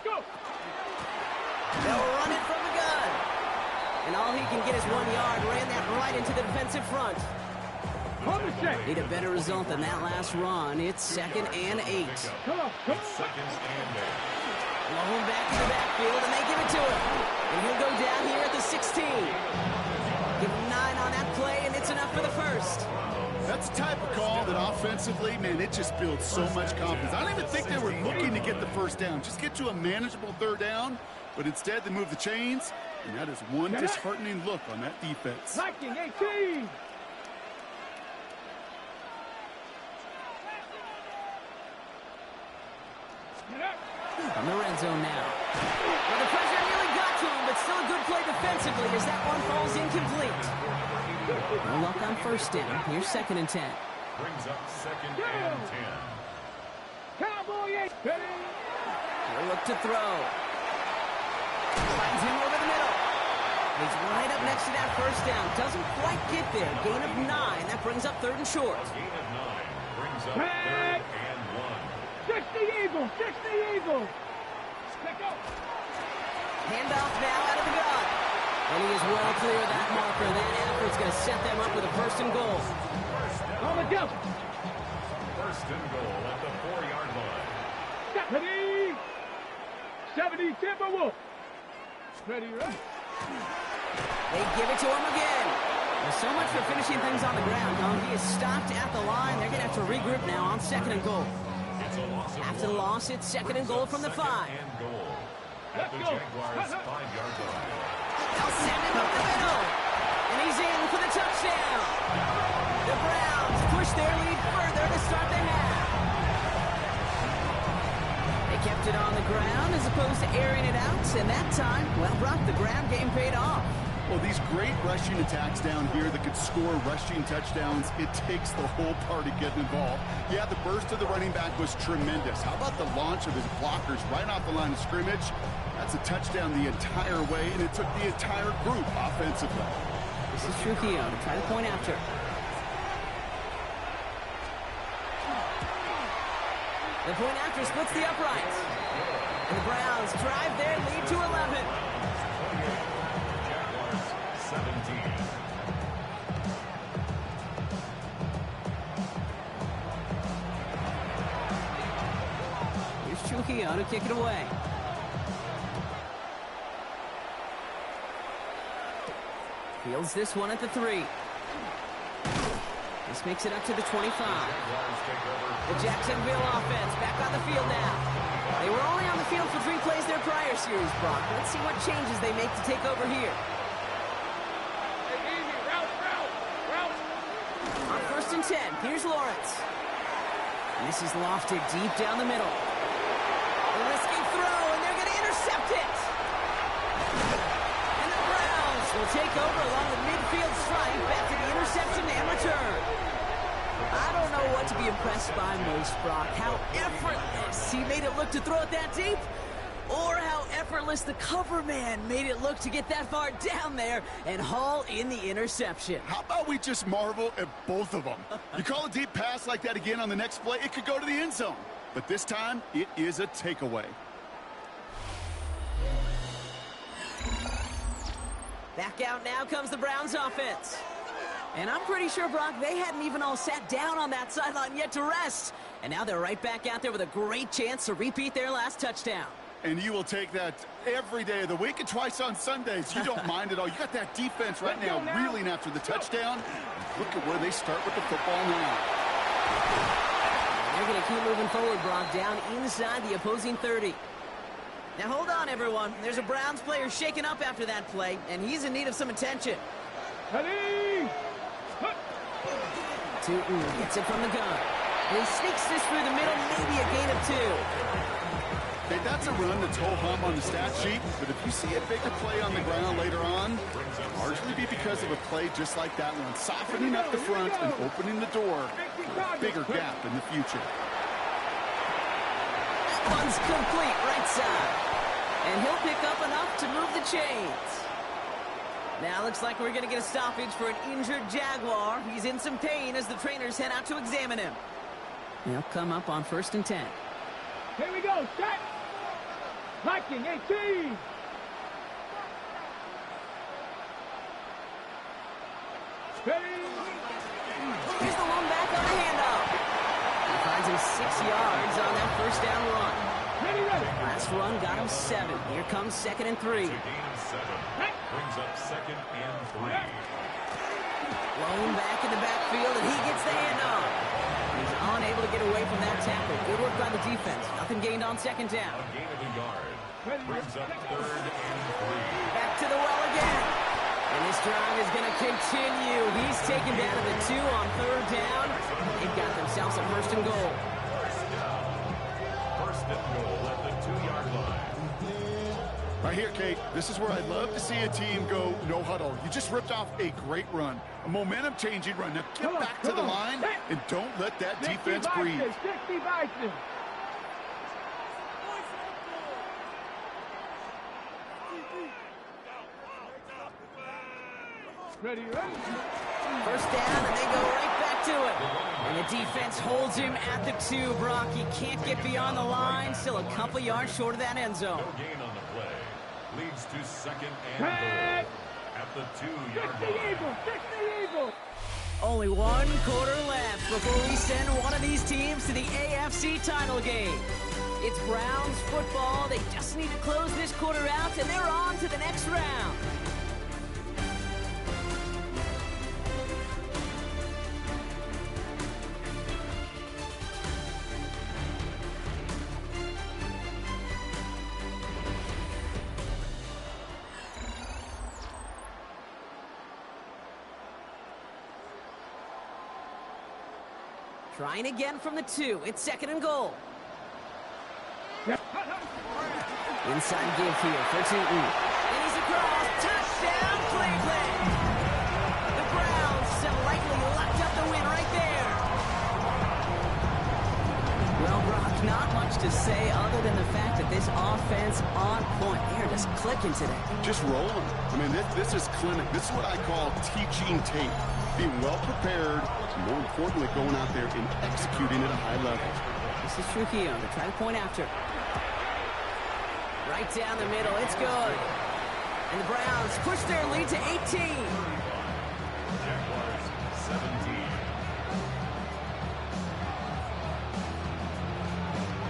[SPEAKER 4] Go.
[SPEAKER 7] They'll run it from the gun. And all he can get is 1 yard. Ran that right into the defensive front. Need a better result than that last run. It's second and 8.
[SPEAKER 4] Come on, come on.
[SPEAKER 5] Second and 8.
[SPEAKER 7] Blown back to the backfield, and they give it to him. And he'll go down here at the 16. Give him 9 on that play, and it's enough for the first.
[SPEAKER 8] That's the type of call that offensively, man, it just builds so much confidence. I don't even think they were looking to get the first down. Just get to a manageable third down, but instead they move the chains, and that is one disheartening look on that defense.
[SPEAKER 4] Viking 18.
[SPEAKER 7] From the red zone now. Well, the pressure nearly got to him, but still a good play defensively as that one falls incomplete. No luck on first down. Here's second and 10.
[SPEAKER 5] Brings up second and 10.
[SPEAKER 4] Cowboy 8. Ready?
[SPEAKER 7] He'll look to throw. Finds him over the middle. He's right up next to that first down. Doesn't quite get there. Gain of 9. That brings up 3rd and short.
[SPEAKER 5] Gain of 9 brings up 3rd and 1.
[SPEAKER 4] 60 Eagles, 60 Eagles.
[SPEAKER 7] Handoff now out of the gun. And he is well clear of that marker. That effort's going to set them up with a 1st and goal.
[SPEAKER 4] On the go.
[SPEAKER 5] 1st and goal at the 4-yard line.
[SPEAKER 4] 70 Timberwolves. Ready, run.
[SPEAKER 7] They give it to him again. There's so much for finishing things on the ground, huh? He is stopped at the line. They're going to have to regroup now on 2nd and goal. After the loss, it's 2nd and goal from the 5.
[SPEAKER 5] And goal at the Jaguars' 5-yard line.
[SPEAKER 7] They'll send him up the middle. And he's in for the touchdown. The Browns push their lead further to start the half. They kept it on the ground as opposed to airing it out. And that time, well, Brock, the ground game paid off.
[SPEAKER 8] Well, these great rushing attacks down here that could score rushing touchdowns, it takes the whole party getting involved. Yeah, the burst of the running back was tremendous. How about the launch of his blockers right off the line of scrimmage? That's a touchdown the entire way, and it took the entire group offensively.
[SPEAKER 7] This is Trujillo to try to point after. The point after splits the uprights. And the Browns drive their lead to 11.
[SPEAKER 5] Jaguars 17.
[SPEAKER 7] Here's Trujillo to kick it away. Fields this one at the 3. This makes it up to the 25. The Jacksonville offense back on the field now. They were only on the field for 3 plays their prior series, Brock. Let's see what changes they make to take over here. On 1st and 10, here's Lawrence. And this is lofted deep down the middle. A risky throw, and they're going to intercept it. And the Browns will take over along the midfield stripe after the interception and return. I don't know what to be impressed by most, Brock. How effortless he made it look to throw it that deep, or how effortless the cover man made it look to get that far down there and haul in the interception.
[SPEAKER 8] How about we just marvel at both of them? You call a deep pass like that again on the next play, it could go to the end zone. But this time, it is a takeaway.
[SPEAKER 7] Back out now comes the Browns offense. And I'm pretty sure, Brock, they hadn't even all sat down on that sideline yet to rest. And now they're right back out there with a great chance to repeat their last touchdown.
[SPEAKER 8] And you will take that every day of the week and twice on Sundays. You don't mind at all. You got that defense right now reeling after the touchdown. Look at where they start with the football now.
[SPEAKER 7] They're going to keep moving forward, Brock, down inside the opposing 30. Now hold on, everyone. There's a Browns player shaken up after that play, and he's in need of some attention. Tootin gets it from the gun. And he sneaks this through the middle, maybe a gain of 2.
[SPEAKER 8] Hey, that's a run that's ho-hum on the stat sheet, but if you see a bigger play on the ground later on, it'll largely be because of a play just like that one, softening up the front and opening the door for a bigger gap in the future.
[SPEAKER 7] One's complete right side. And he'll pick up enough to move the chains. Now looks like we're going to get a stoppage for an injured Jaguar. He's in some pain as the trainers head out to examine him. They'll come up on 1st and 10.
[SPEAKER 4] Here we go, set. Viking 18.
[SPEAKER 7] Here's the one back on the handoff. He finds him 6 yards on that first down run. Last run got him 7. Here comes 2nd and 3.
[SPEAKER 5] Gain of 7 brings up 2nd and 3.
[SPEAKER 7] Blown back in the backfield, and he gets the handoff. He's unable to get away from that tackle. Good work by the defense. Nothing gained on 2nd down.
[SPEAKER 5] A gain of a yard brings up 3rd and 3.
[SPEAKER 7] Back to the well again. And this drive is going to continue. He's taken down to the 2 on 3rd down. They've got themselves a 1st and goal.
[SPEAKER 5] 1st and goal at the 2-yard line.
[SPEAKER 8] Right here, Kate, this is where I'd love to see a team go no huddle. You just ripped off a great run, a momentum-changing run. Now get back to the line and don't let that defense breathe.
[SPEAKER 4] 60 Bison. Ready.
[SPEAKER 7] First down, and they go right back to it. And the defense holds him at the 2, Brock. He can't get beyond the line. Still a couple yards short of that end zone.
[SPEAKER 5] No gain on the play. Leads to second and goal at the 2-yard line.
[SPEAKER 4] 60 Eagles.
[SPEAKER 7] Only 1 quarter left before we send one of these teams to the AFC title game. It's Browns football. They just need to close this quarter out, and they're on to the next round. Trying again from the 2. It's second and goal. Inside give here for Tootin. And he's across. Touchdown, Cleveland. The Browns have likely locked up the win right there. Well, Brock, not much to say other than the fact that this offense on point. They're just clicking today.
[SPEAKER 8] Just rolling. I mean, this is clinic. This is what I call teaching tape. Being well prepared, and more importantly, going out there and executing at a high level.
[SPEAKER 7] This is Trujillo to try to point after. Right down the middle, it's good. And the Browns push their lead to 18.
[SPEAKER 5] Jaguars 17.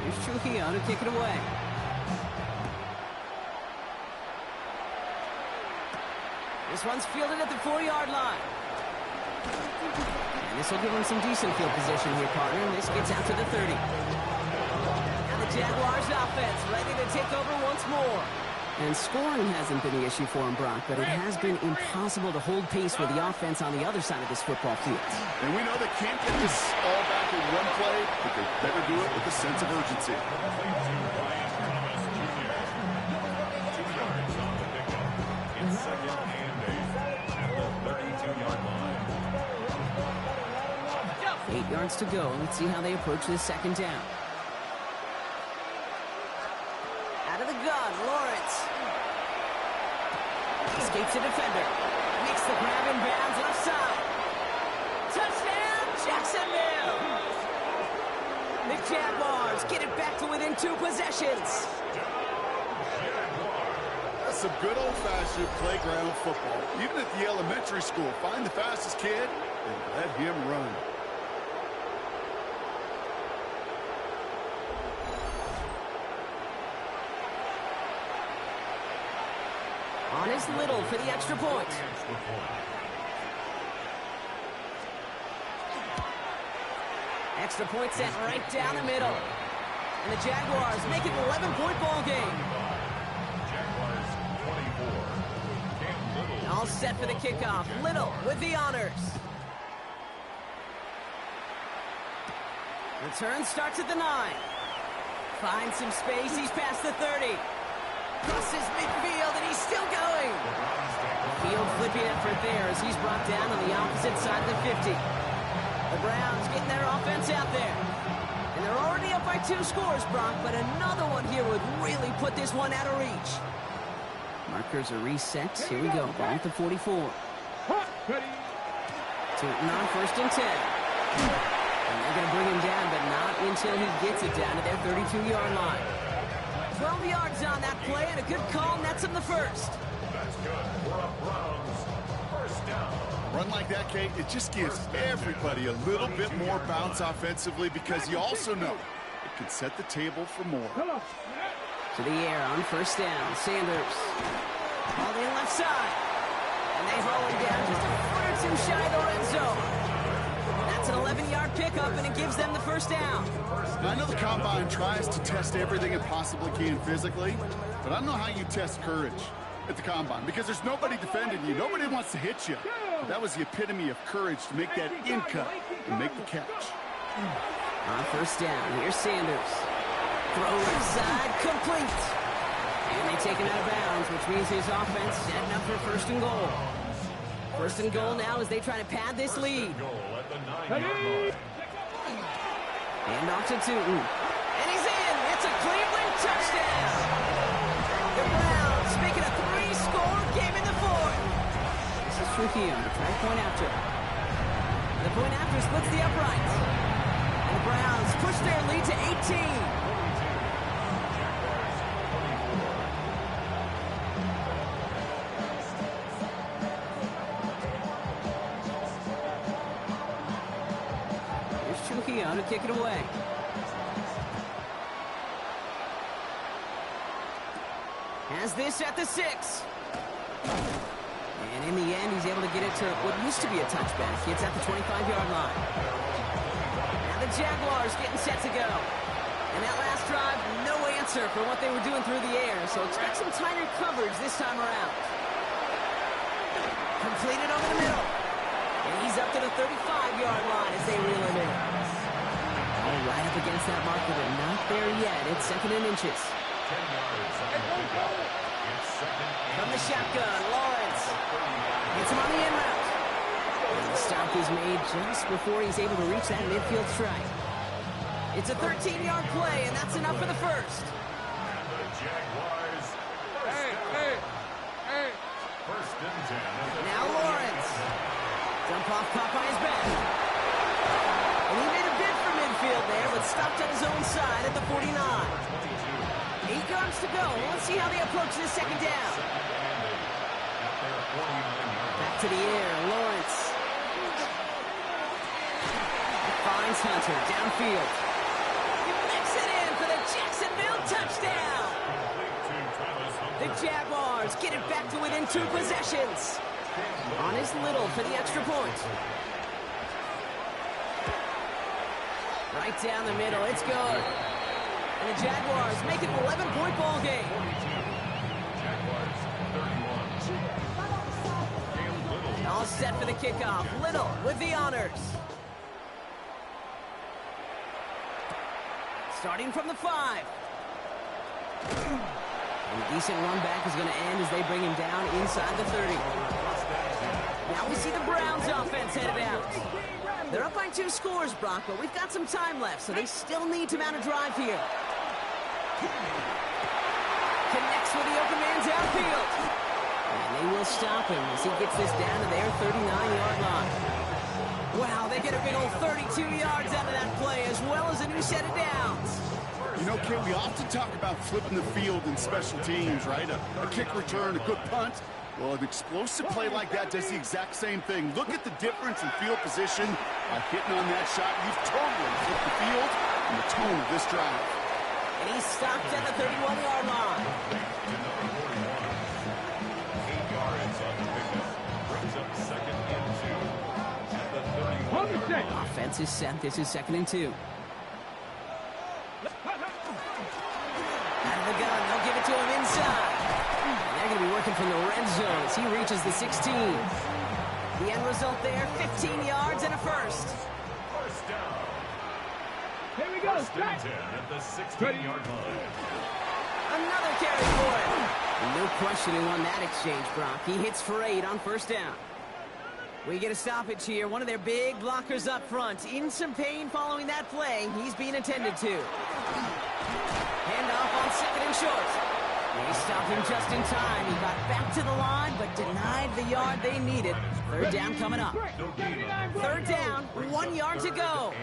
[SPEAKER 7] Here's Trujillo to kick it away. This one's fielded at the 4-yard line. And this will give him some decent field position here, partner. And this gets out to the 30. Now the Jaguars offense ready to take over once more. And scoring hasn't been the issue for him, Brock, but it has been impossible to hold pace with the offense on the other side of this football field.
[SPEAKER 8] And we know they can't get this all back in one play, but they better do it with a sense of urgency.
[SPEAKER 5] It's second and 8 at the 32-yard line.
[SPEAKER 7] 8 yards to go. Let's see how they approach this second down. Out of the gun, Lawrence. Escapes a defender. Makes the grab in bounds left side. Touchdown, Jacksonville! The Jaguars get it back to within 2 possessions.
[SPEAKER 8] That's some good old-fashioned playground football. Even at the elementary school, find the fastest kid and let him run.
[SPEAKER 7] On is Little for the extra point. Extra point set right down the middle. And the Jaguars make it an 11-point ball game.
[SPEAKER 5] Jaguars 24.
[SPEAKER 7] All set for the kickoff. Little with the honors. Return starts at the 9. Finds some space. He's past the 30. Crosses midfield, and he's still going. Field flipping effort there as he's brought down on the opposite side of the 50. The Browns getting their offense out there. And they're already up by 2 scores, Brock, but another one here would really put this one out of reach. Markers are reset. Here we go. Ball at the 44. Tootin on first and 10. And they're going to bring him down, but not until he gets it down to their 32-yard line. 12 yards on that play, and a good call nets him the first.
[SPEAKER 5] That's good for a Browns first down.
[SPEAKER 8] A run like that, Kate, it just gives everybody a little bit more bounce offensively because you also know it can set the table for more.
[SPEAKER 7] To the air on first down. Sanders. Ball in left side. And they haul him down just a foot or 2 shy of the red zone. That's an 11-yard pickup, and it gives them the first down.
[SPEAKER 8] Now, I know the Combine tries to test everything it possibly can physically, but I don't know how you test courage at the Combine because there's nobody defending you. Nobody wants to hit you. But that was the epitome of courage to make that in cut and make the catch.
[SPEAKER 7] On first down, here's Sanders. Throw left side, complete. And they take him out of bounds, which means his offense setting up for first and goal. First and goal now as they try to pad this lead. And off to Tootin. And he's in. It's a Cleveland touchdown. The Browns make it a 3-score game in the 4th. This is Trujillo to try to point after. The point after splits the uprights. And the Browns push their lead to 18. Trujillo to kick it away. Has this at the 6. And in the end, he's able to get it to what used to be a touchback. It's at the 25-yard line. Now the Jaguars getting set to go. And that last drive, no answer for what they were doing through the air. So expect some tighter coverage this time around. Completed over the middle. And he's up to the 35-yard line as they reel him in. All right up against that marker, but not there yet. It's 2nd and inches. From the shotgun, Lawrence. Gets him on the in route. And the stop is made just before he's able to reach that midfield strike. It's a 13-yard play, and that's enough for the first.
[SPEAKER 5] And the Jaguars. First and 10.
[SPEAKER 7] Now Lawrence. Dump off caught by his back. And he made a bid for midfield there, but stopped on his own side at the 49. 8 yards to go. Let's see how they approach this second down. Back to the air, Lawrence. Finds Hunter downfield. He flicks it in for the Jacksonville touchdown. The Jaguars get it back to within 2 possessions. On his Little for the extra point. Right down the middle, it's good. And the Jaguars make it an 11-point ball game.
[SPEAKER 5] Jaguars 31.
[SPEAKER 7] All set for the kickoff. Little with the honors. Starting from the 5. And a decent run back is going to end as they bring him down inside the 30. Now we see the Browns offense headed out. They're up by 2 scores, Brock, but we've got some time left, so they still need to mount a drive here. Connects with the open man downfield. And they will stop him as he gets this down to their 39-yard line. Wow, they get a big old 32 yards out of that play, as well as a new set of downs.
[SPEAKER 8] You know, Kit, we often talk about flipping the field in special teams, right? A kick return, a good punt. Well, an explosive play like that does the exact same thing. Look at the difference in field position. By hitting on that shot, you've totally flipped the field and the tone of this drive.
[SPEAKER 7] And he's stopped at the 31-yard line.
[SPEAKER 5] 8 yards on the pickup. Brings up 2nd and 2. At the 31.
[SPEAKER 7] Offense is set. This is 2nd and 2. Out of the gun. They'll give it to him inside. They're going to be working from the red zone as he reaches the 16. The end result there, 15 yards and a first.
[SPEAKER 5] First down.
[SPEAKER 4] Here we go.
[SPEAKER 5] First and 10 at the 16-yard line.
[SPEAKER 7] Another carry for him. No questioning on that exchange, Brock. He hits for 8 on first down. We get a stoppage here. One of their big blockers up front. In some pain following that play. He's being attended to. Handoff on 2nd and short. They stopped him just in time. He got back to the line, but denied the yard they needed. 3rd down coming up. 3rd down, 1 yard to go.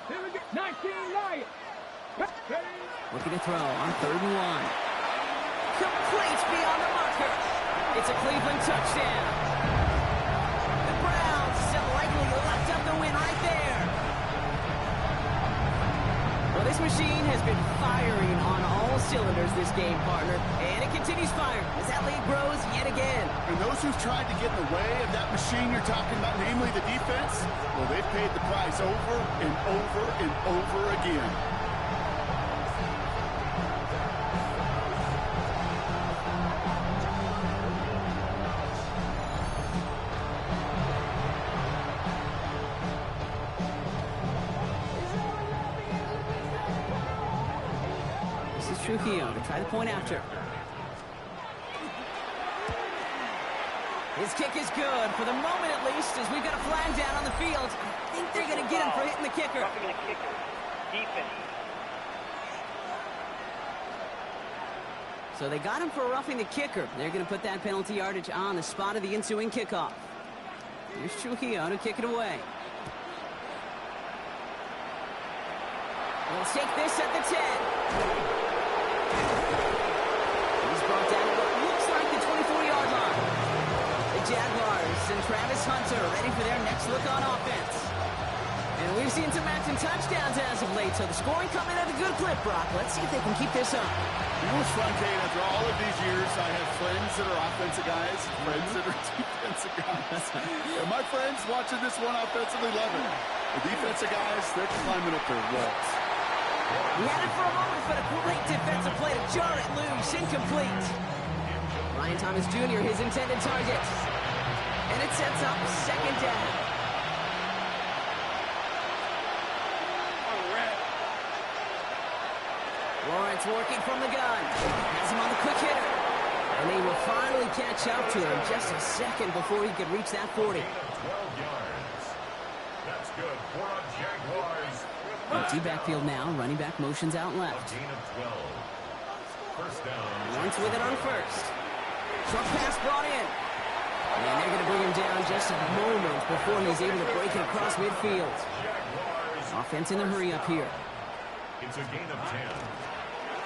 [SPEAKER 4] Here we go. 19 Lions.
[SPEAKER 7] Looking to throw on 3rd and 1. Complete beyond the marker. It's a Cleveland touchdown. The Browns still likely left up the win right there. Well, this machine has been firing on all cylinders this game, partner. And it continues firing as that lead grows yet again.
[SPEAKER 8] And those who've tried to get in the way of that machine you're talking about, namely the defense, well, they've paid the price over and over and over again.
[SPEAKER 7] Trujillo to try the point after. His kick is good, for the moment at least, as we've got a flag down on the field. I think they're going to get him for hitting the kicker. So they got him for roughing the kicker. They're going to put that penalty yardage on the spot of the ensuing kickoff. Here's Trujillo to kick it away. Let's take this at the 10. He's brought down at what looks like the 24-yard line. The Jaguars and Travis Hunter ready for their next look on offense. And we've seen some matching touchdowns as of late, so the scoring coming at a good clip, Brock. Let's see if they can keep this up.
[SPEAKER 8] You know what's fun, Kate? After all of these years, I have friends that are offensive guys, friends that are defensive guys. And my friends watching this one offensively love it. The defensive guys, they're climbing up their walls.
[SPEAKER 7] He had it for a moment, but a great defensive play to jar it loose. Incomplete. Ryan Thomas Jr., his intended target. And it sets up second down. Lawrence working from the gun. Has him on the quick hitter. And they will finally catch up to him just a second before he could reach that 40.
[SPEAKER 5] 12 yards. That's good for a Jaguars.
[SPEAKER 7] Empty backfield now. Running back motions out left.
[SPEAKER 5] Gain of 12. First down.
[SPEAKER 7] Lawrence with it on first. Short pass brought in. And they're going to bring him down just a moment before he's able to break it across midfield.
[SPEAKER 5] Jaguars.
[SPEAKER 7] Offense in a hurry up here.
[SPEAKER 5] It's a gain of 10.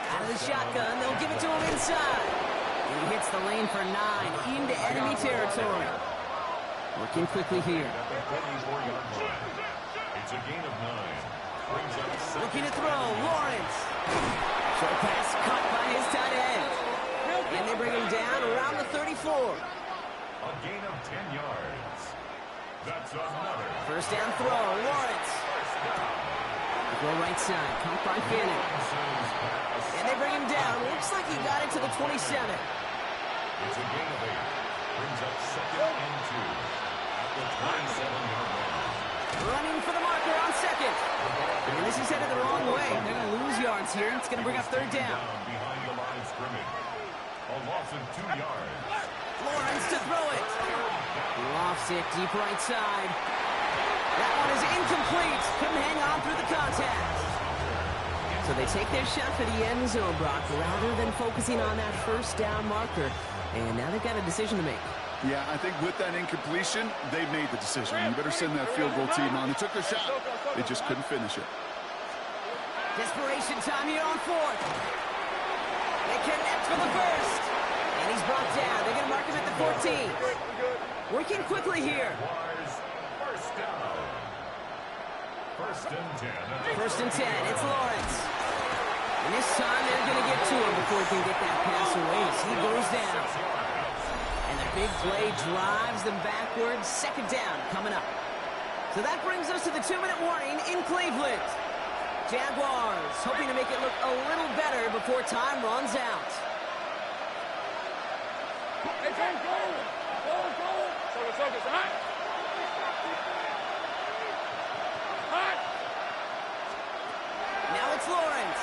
[SPEAKER 7] Out of the shotgun, they'll give it to him inside. And he hits the lane for 9 into enemy territory. Working quickly here.
[SPEAKER 5] At the 34-yard line. It's a gain of 9. Brings up second.
[SPEAKER 7] Looking to throw, Lawrence. Short pass caught by his tight end. And they bring him down around the 34.
[SPEAKER 5] A gain of 10 yards. That's another.
[SPEAKER 7] First down throw, Lawrence. Throw right side, caught by Fanning. And they bring him down. Looks like he got it to the 27.
[SPEAKER 5] It's a gain of 8. Brings up second and 2. At the 27-yard line.
[SPEAKER 7] Running for the marker on second. And this is headed the wrong way. They're going to lose yards here. It's going to bring up third down.
[SPEAKER 5] Behind the line of scrimmage. A loss of 2 yards.
[SPEAKER 7] Lawrence to throw it. Lofts it deep right side. That one is incomplete. Couldn't hang on through the contact. So they take their shot for the end zone, Brock, rather than focusing on that first down marker. And now they've got a decision to make.
[SPEAKER 8] Yeah, I think with that incompletion, they made the decision. You better send that field goal team on. They took their shot. They just couldn't finish it.
[SPEAKER 7] Desperation time here on fourth. They connect for the first. And he's brought down. They're going to mark him at the 14. Working quickly here.
[SPEAKER 5] First down. First and 10.
[SPEAKER 7] First and 10. It's Lawrence. And this time they're going to get to him before he can get that pass away as he goes down. And the big play drives them backwards. Second down coming up. So that brings us to the 2-minute warning in Cleveland. Jaguars hoping to make it look a little better before time runs out.
[SPEAKER 4] Hey, go! Focus, hot!
[SPEAKER 7] Now it's Lawrence.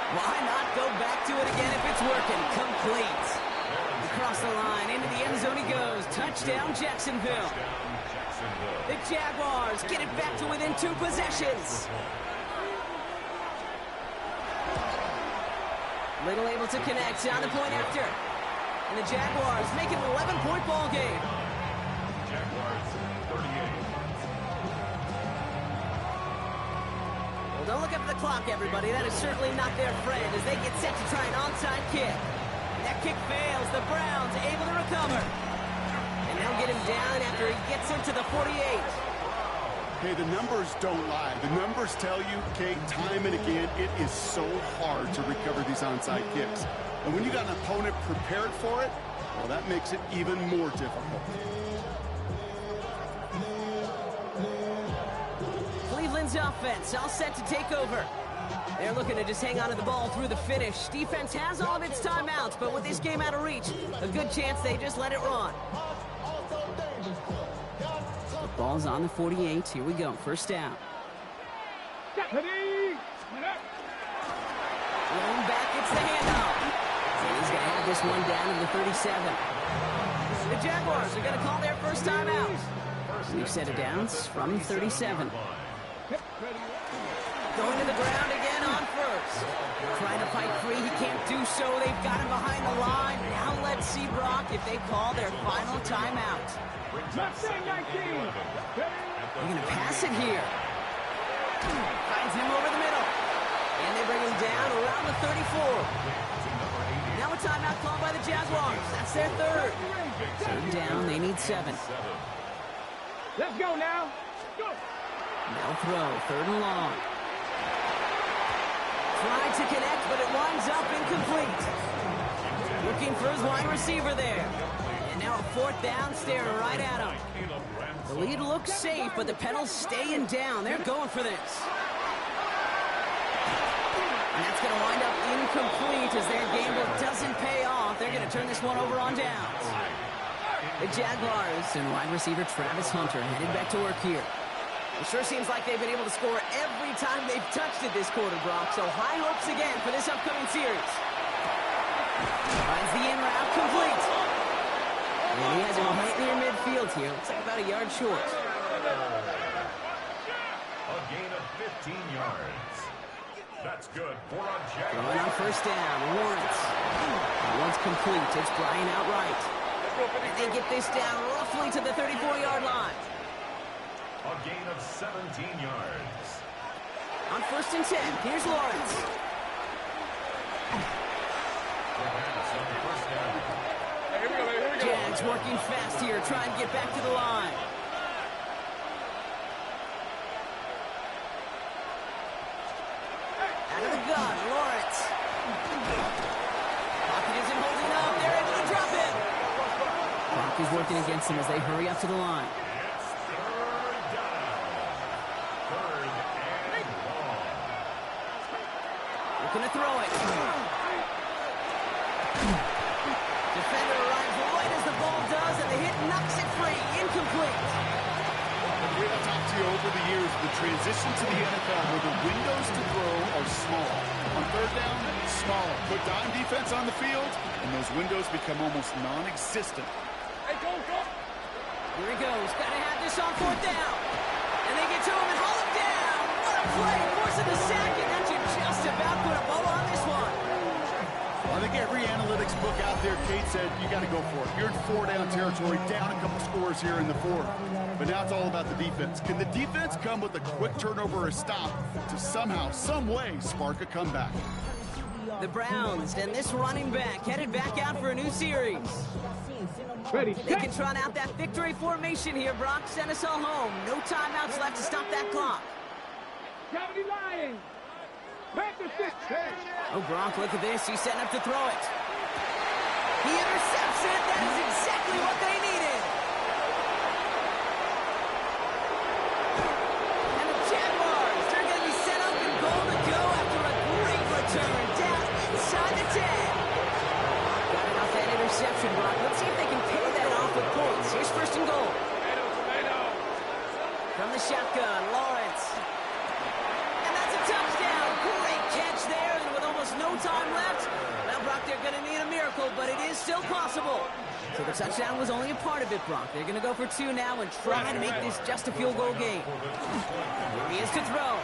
[SPEAKER 7] Why not go back to it again if it's working? Complete. Across the line, into the end zone he goes. Touchdown, Jacksonville. The Jaguars get it back to within 2 possessions. Little able to connect on the point after. And the Jaguars make it an 11-point ball game.
[SPEAKER 5] Jaguars 38.
[SPEAKER 7] Well, don't look up at the clock, everybody. That is certainly not their friend as they get set to try an onside kick. And that kick fails. The Browns able to recover. And they'll get him down after he gets into the 48.
[SPEAKER 8] Hey, the numbers don't lie. The numbers tell you, Kate, time and again, it is so hard to recover these onside kicks. And when you got an opponent prepared for it, well, that makes it even more difficult.
[SPEAKER 7] Cleveland's offense all set to take over. They're looking to just hang on to the ball through the finish. Defense has all of its timeouts, but with this game out of reach, a good chance they just let it run. The ball's on the 48. Here we go. First down.
[SPEAKER 4] Ready?
[SPEAKER 7] Rolling back, it's the handoff. And he's going to have this one down to the 37. The Jaguars are going to call their first timeout. New set of downs from 37. Going to the ground again on first. trying to fight free. He can't do so. They've got him behind the line. Now let's see, Brock, if they call their final timeout.
[SPEAKER 4] Mustang 19.
[SPEAKER 7] They're going to pass it here. Finds him over the middle. And they bring him down around the 34. Now a timeout called by the Jaguars. That's their third. Third down, they need 7.
[SPEAKER 4] Let's go now. Go.
[SPEAKER 7] Now throw, third and long. Tried to connect, but it winds up incomplete. Looking for his wide receiver there. And now a fourth down, staring right at him. The lead looks safe, but the pedals staying down. They're going for this. And that's going to wind up incomplete as their gamble doesn't pay off. They're going to turn this one over on downs. The Jaguars and wide receiver Travis Hunter headed back to work here. It sure seems like they've been able to score every time they've touched it this quarter, Brock. So high hopes again for this upcoming series. Finds the in route complete. And he has him right near midfield here. Looks like about a yard short.
[SPEAKER 5] A gain of 15 yards. That's good for a Jaguar.
[SPEAKER 7] Throwing on first down, Lawrence. Once complete, it's Brian outright. And they get this down roughly to the 34-yard line.
[SPEAKER 5] A gain of 17 yards.
[SPEAKER 7] On first and 10, here's Lawrence. Jags working fast here, trying to get back to the line. Out of the gun, Lawrence. Pocket isn't holding up. They're able to drop it. Clock is working against them as they hurry up to the line.
[SPEAKER 5] It's third down. Third and long.
[SPEAKER 7] Looking to throw it. Defender arrives right as the ball does, and the hit knocks it free. Incomplete.
[SPEAKER 8] We have talked to you over the years, the transition to the NFL where the windows to throw are small. On third down, smaller. Put dime defense on the field, and those windows become almost non-existent.
[SPEAKER 4] Hey, go, go.
[SPEAKER 7] Here he goes. Got to have this on fourth down. And they get to him and haul him down. What a play. Forcing the sack, and that should just about put a bow on this one.
[SPEAKER 8] I think every analytics book out there, Kate said, you got to go for it. You're in 4-down territory, down a couple scores here in the fourth. But now it's all about the defense. Can the defense come with a quick turnover or stop to somehow, some way, spark a comeback?
[SPEAKER 7] The Browns and this running back headed back out for a new series.
[SPEAKER 4] Ready,
[SPEAKER 7] They can trot out that victory formation here, Brock. Send us all home. No timeouts left to stop that clock.
[SPEAKER 4] Cavity Lions. Panther 6.
[SPEAKER 7] Oh, Brock, look at this. He's setting up to throw it. He intercepts it. That is exactly what they needed. And the Jaguars, they're going to be set up and goal to go after a great return down inside the 10. Got it off that interception, Brock. Let's see if they can pay that off with points. Here's first and goal. From the shotgun, Lawrence. And that's a touchdown. Great catch there, and with almost no time left. Now, Brock, they're going to need a miracle, but it is still possible. So the touchdown was only a part of it, Brock. They're going to go for 2 now and try to make this just a field goal game. Here he is to throw.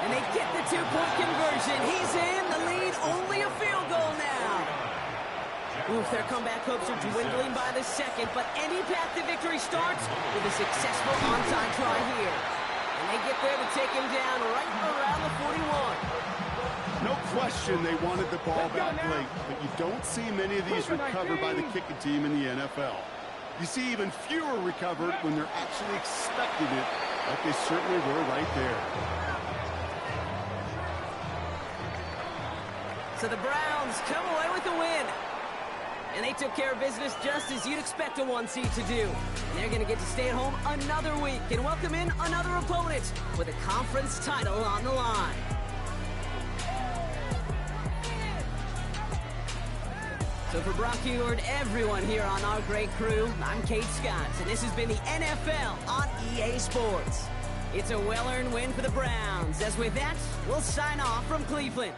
[SPEAKER 7] And they get the 2-point conversion. He's in. The lead, only a field goal now. Oof, their comeback hopes are dwindling by the second, but any path to victory starts with a successful onside try here. And they get there to take him down right around the 41.
[SPEAKER 8] No question they wanted the ball back late, but you don't see many of these recovered by the kicking team in the NFL. You see even fewer recovered when they're actually expecting it, like they certainly were right there.
[SPEAKER 7] So the Browns come away with the win. And they took care of business just as you'd expect a 1 seed to do. And they're going to get to stay at home another week and welcome in another opponent with a conference title on the line. So for Brock Eward, everyone here on our great crew, I'm Kate Scott, and this has been the NFL on EA Sports. It's a well-earned win for the Browns. As with that, we'll sign off from Cleveland.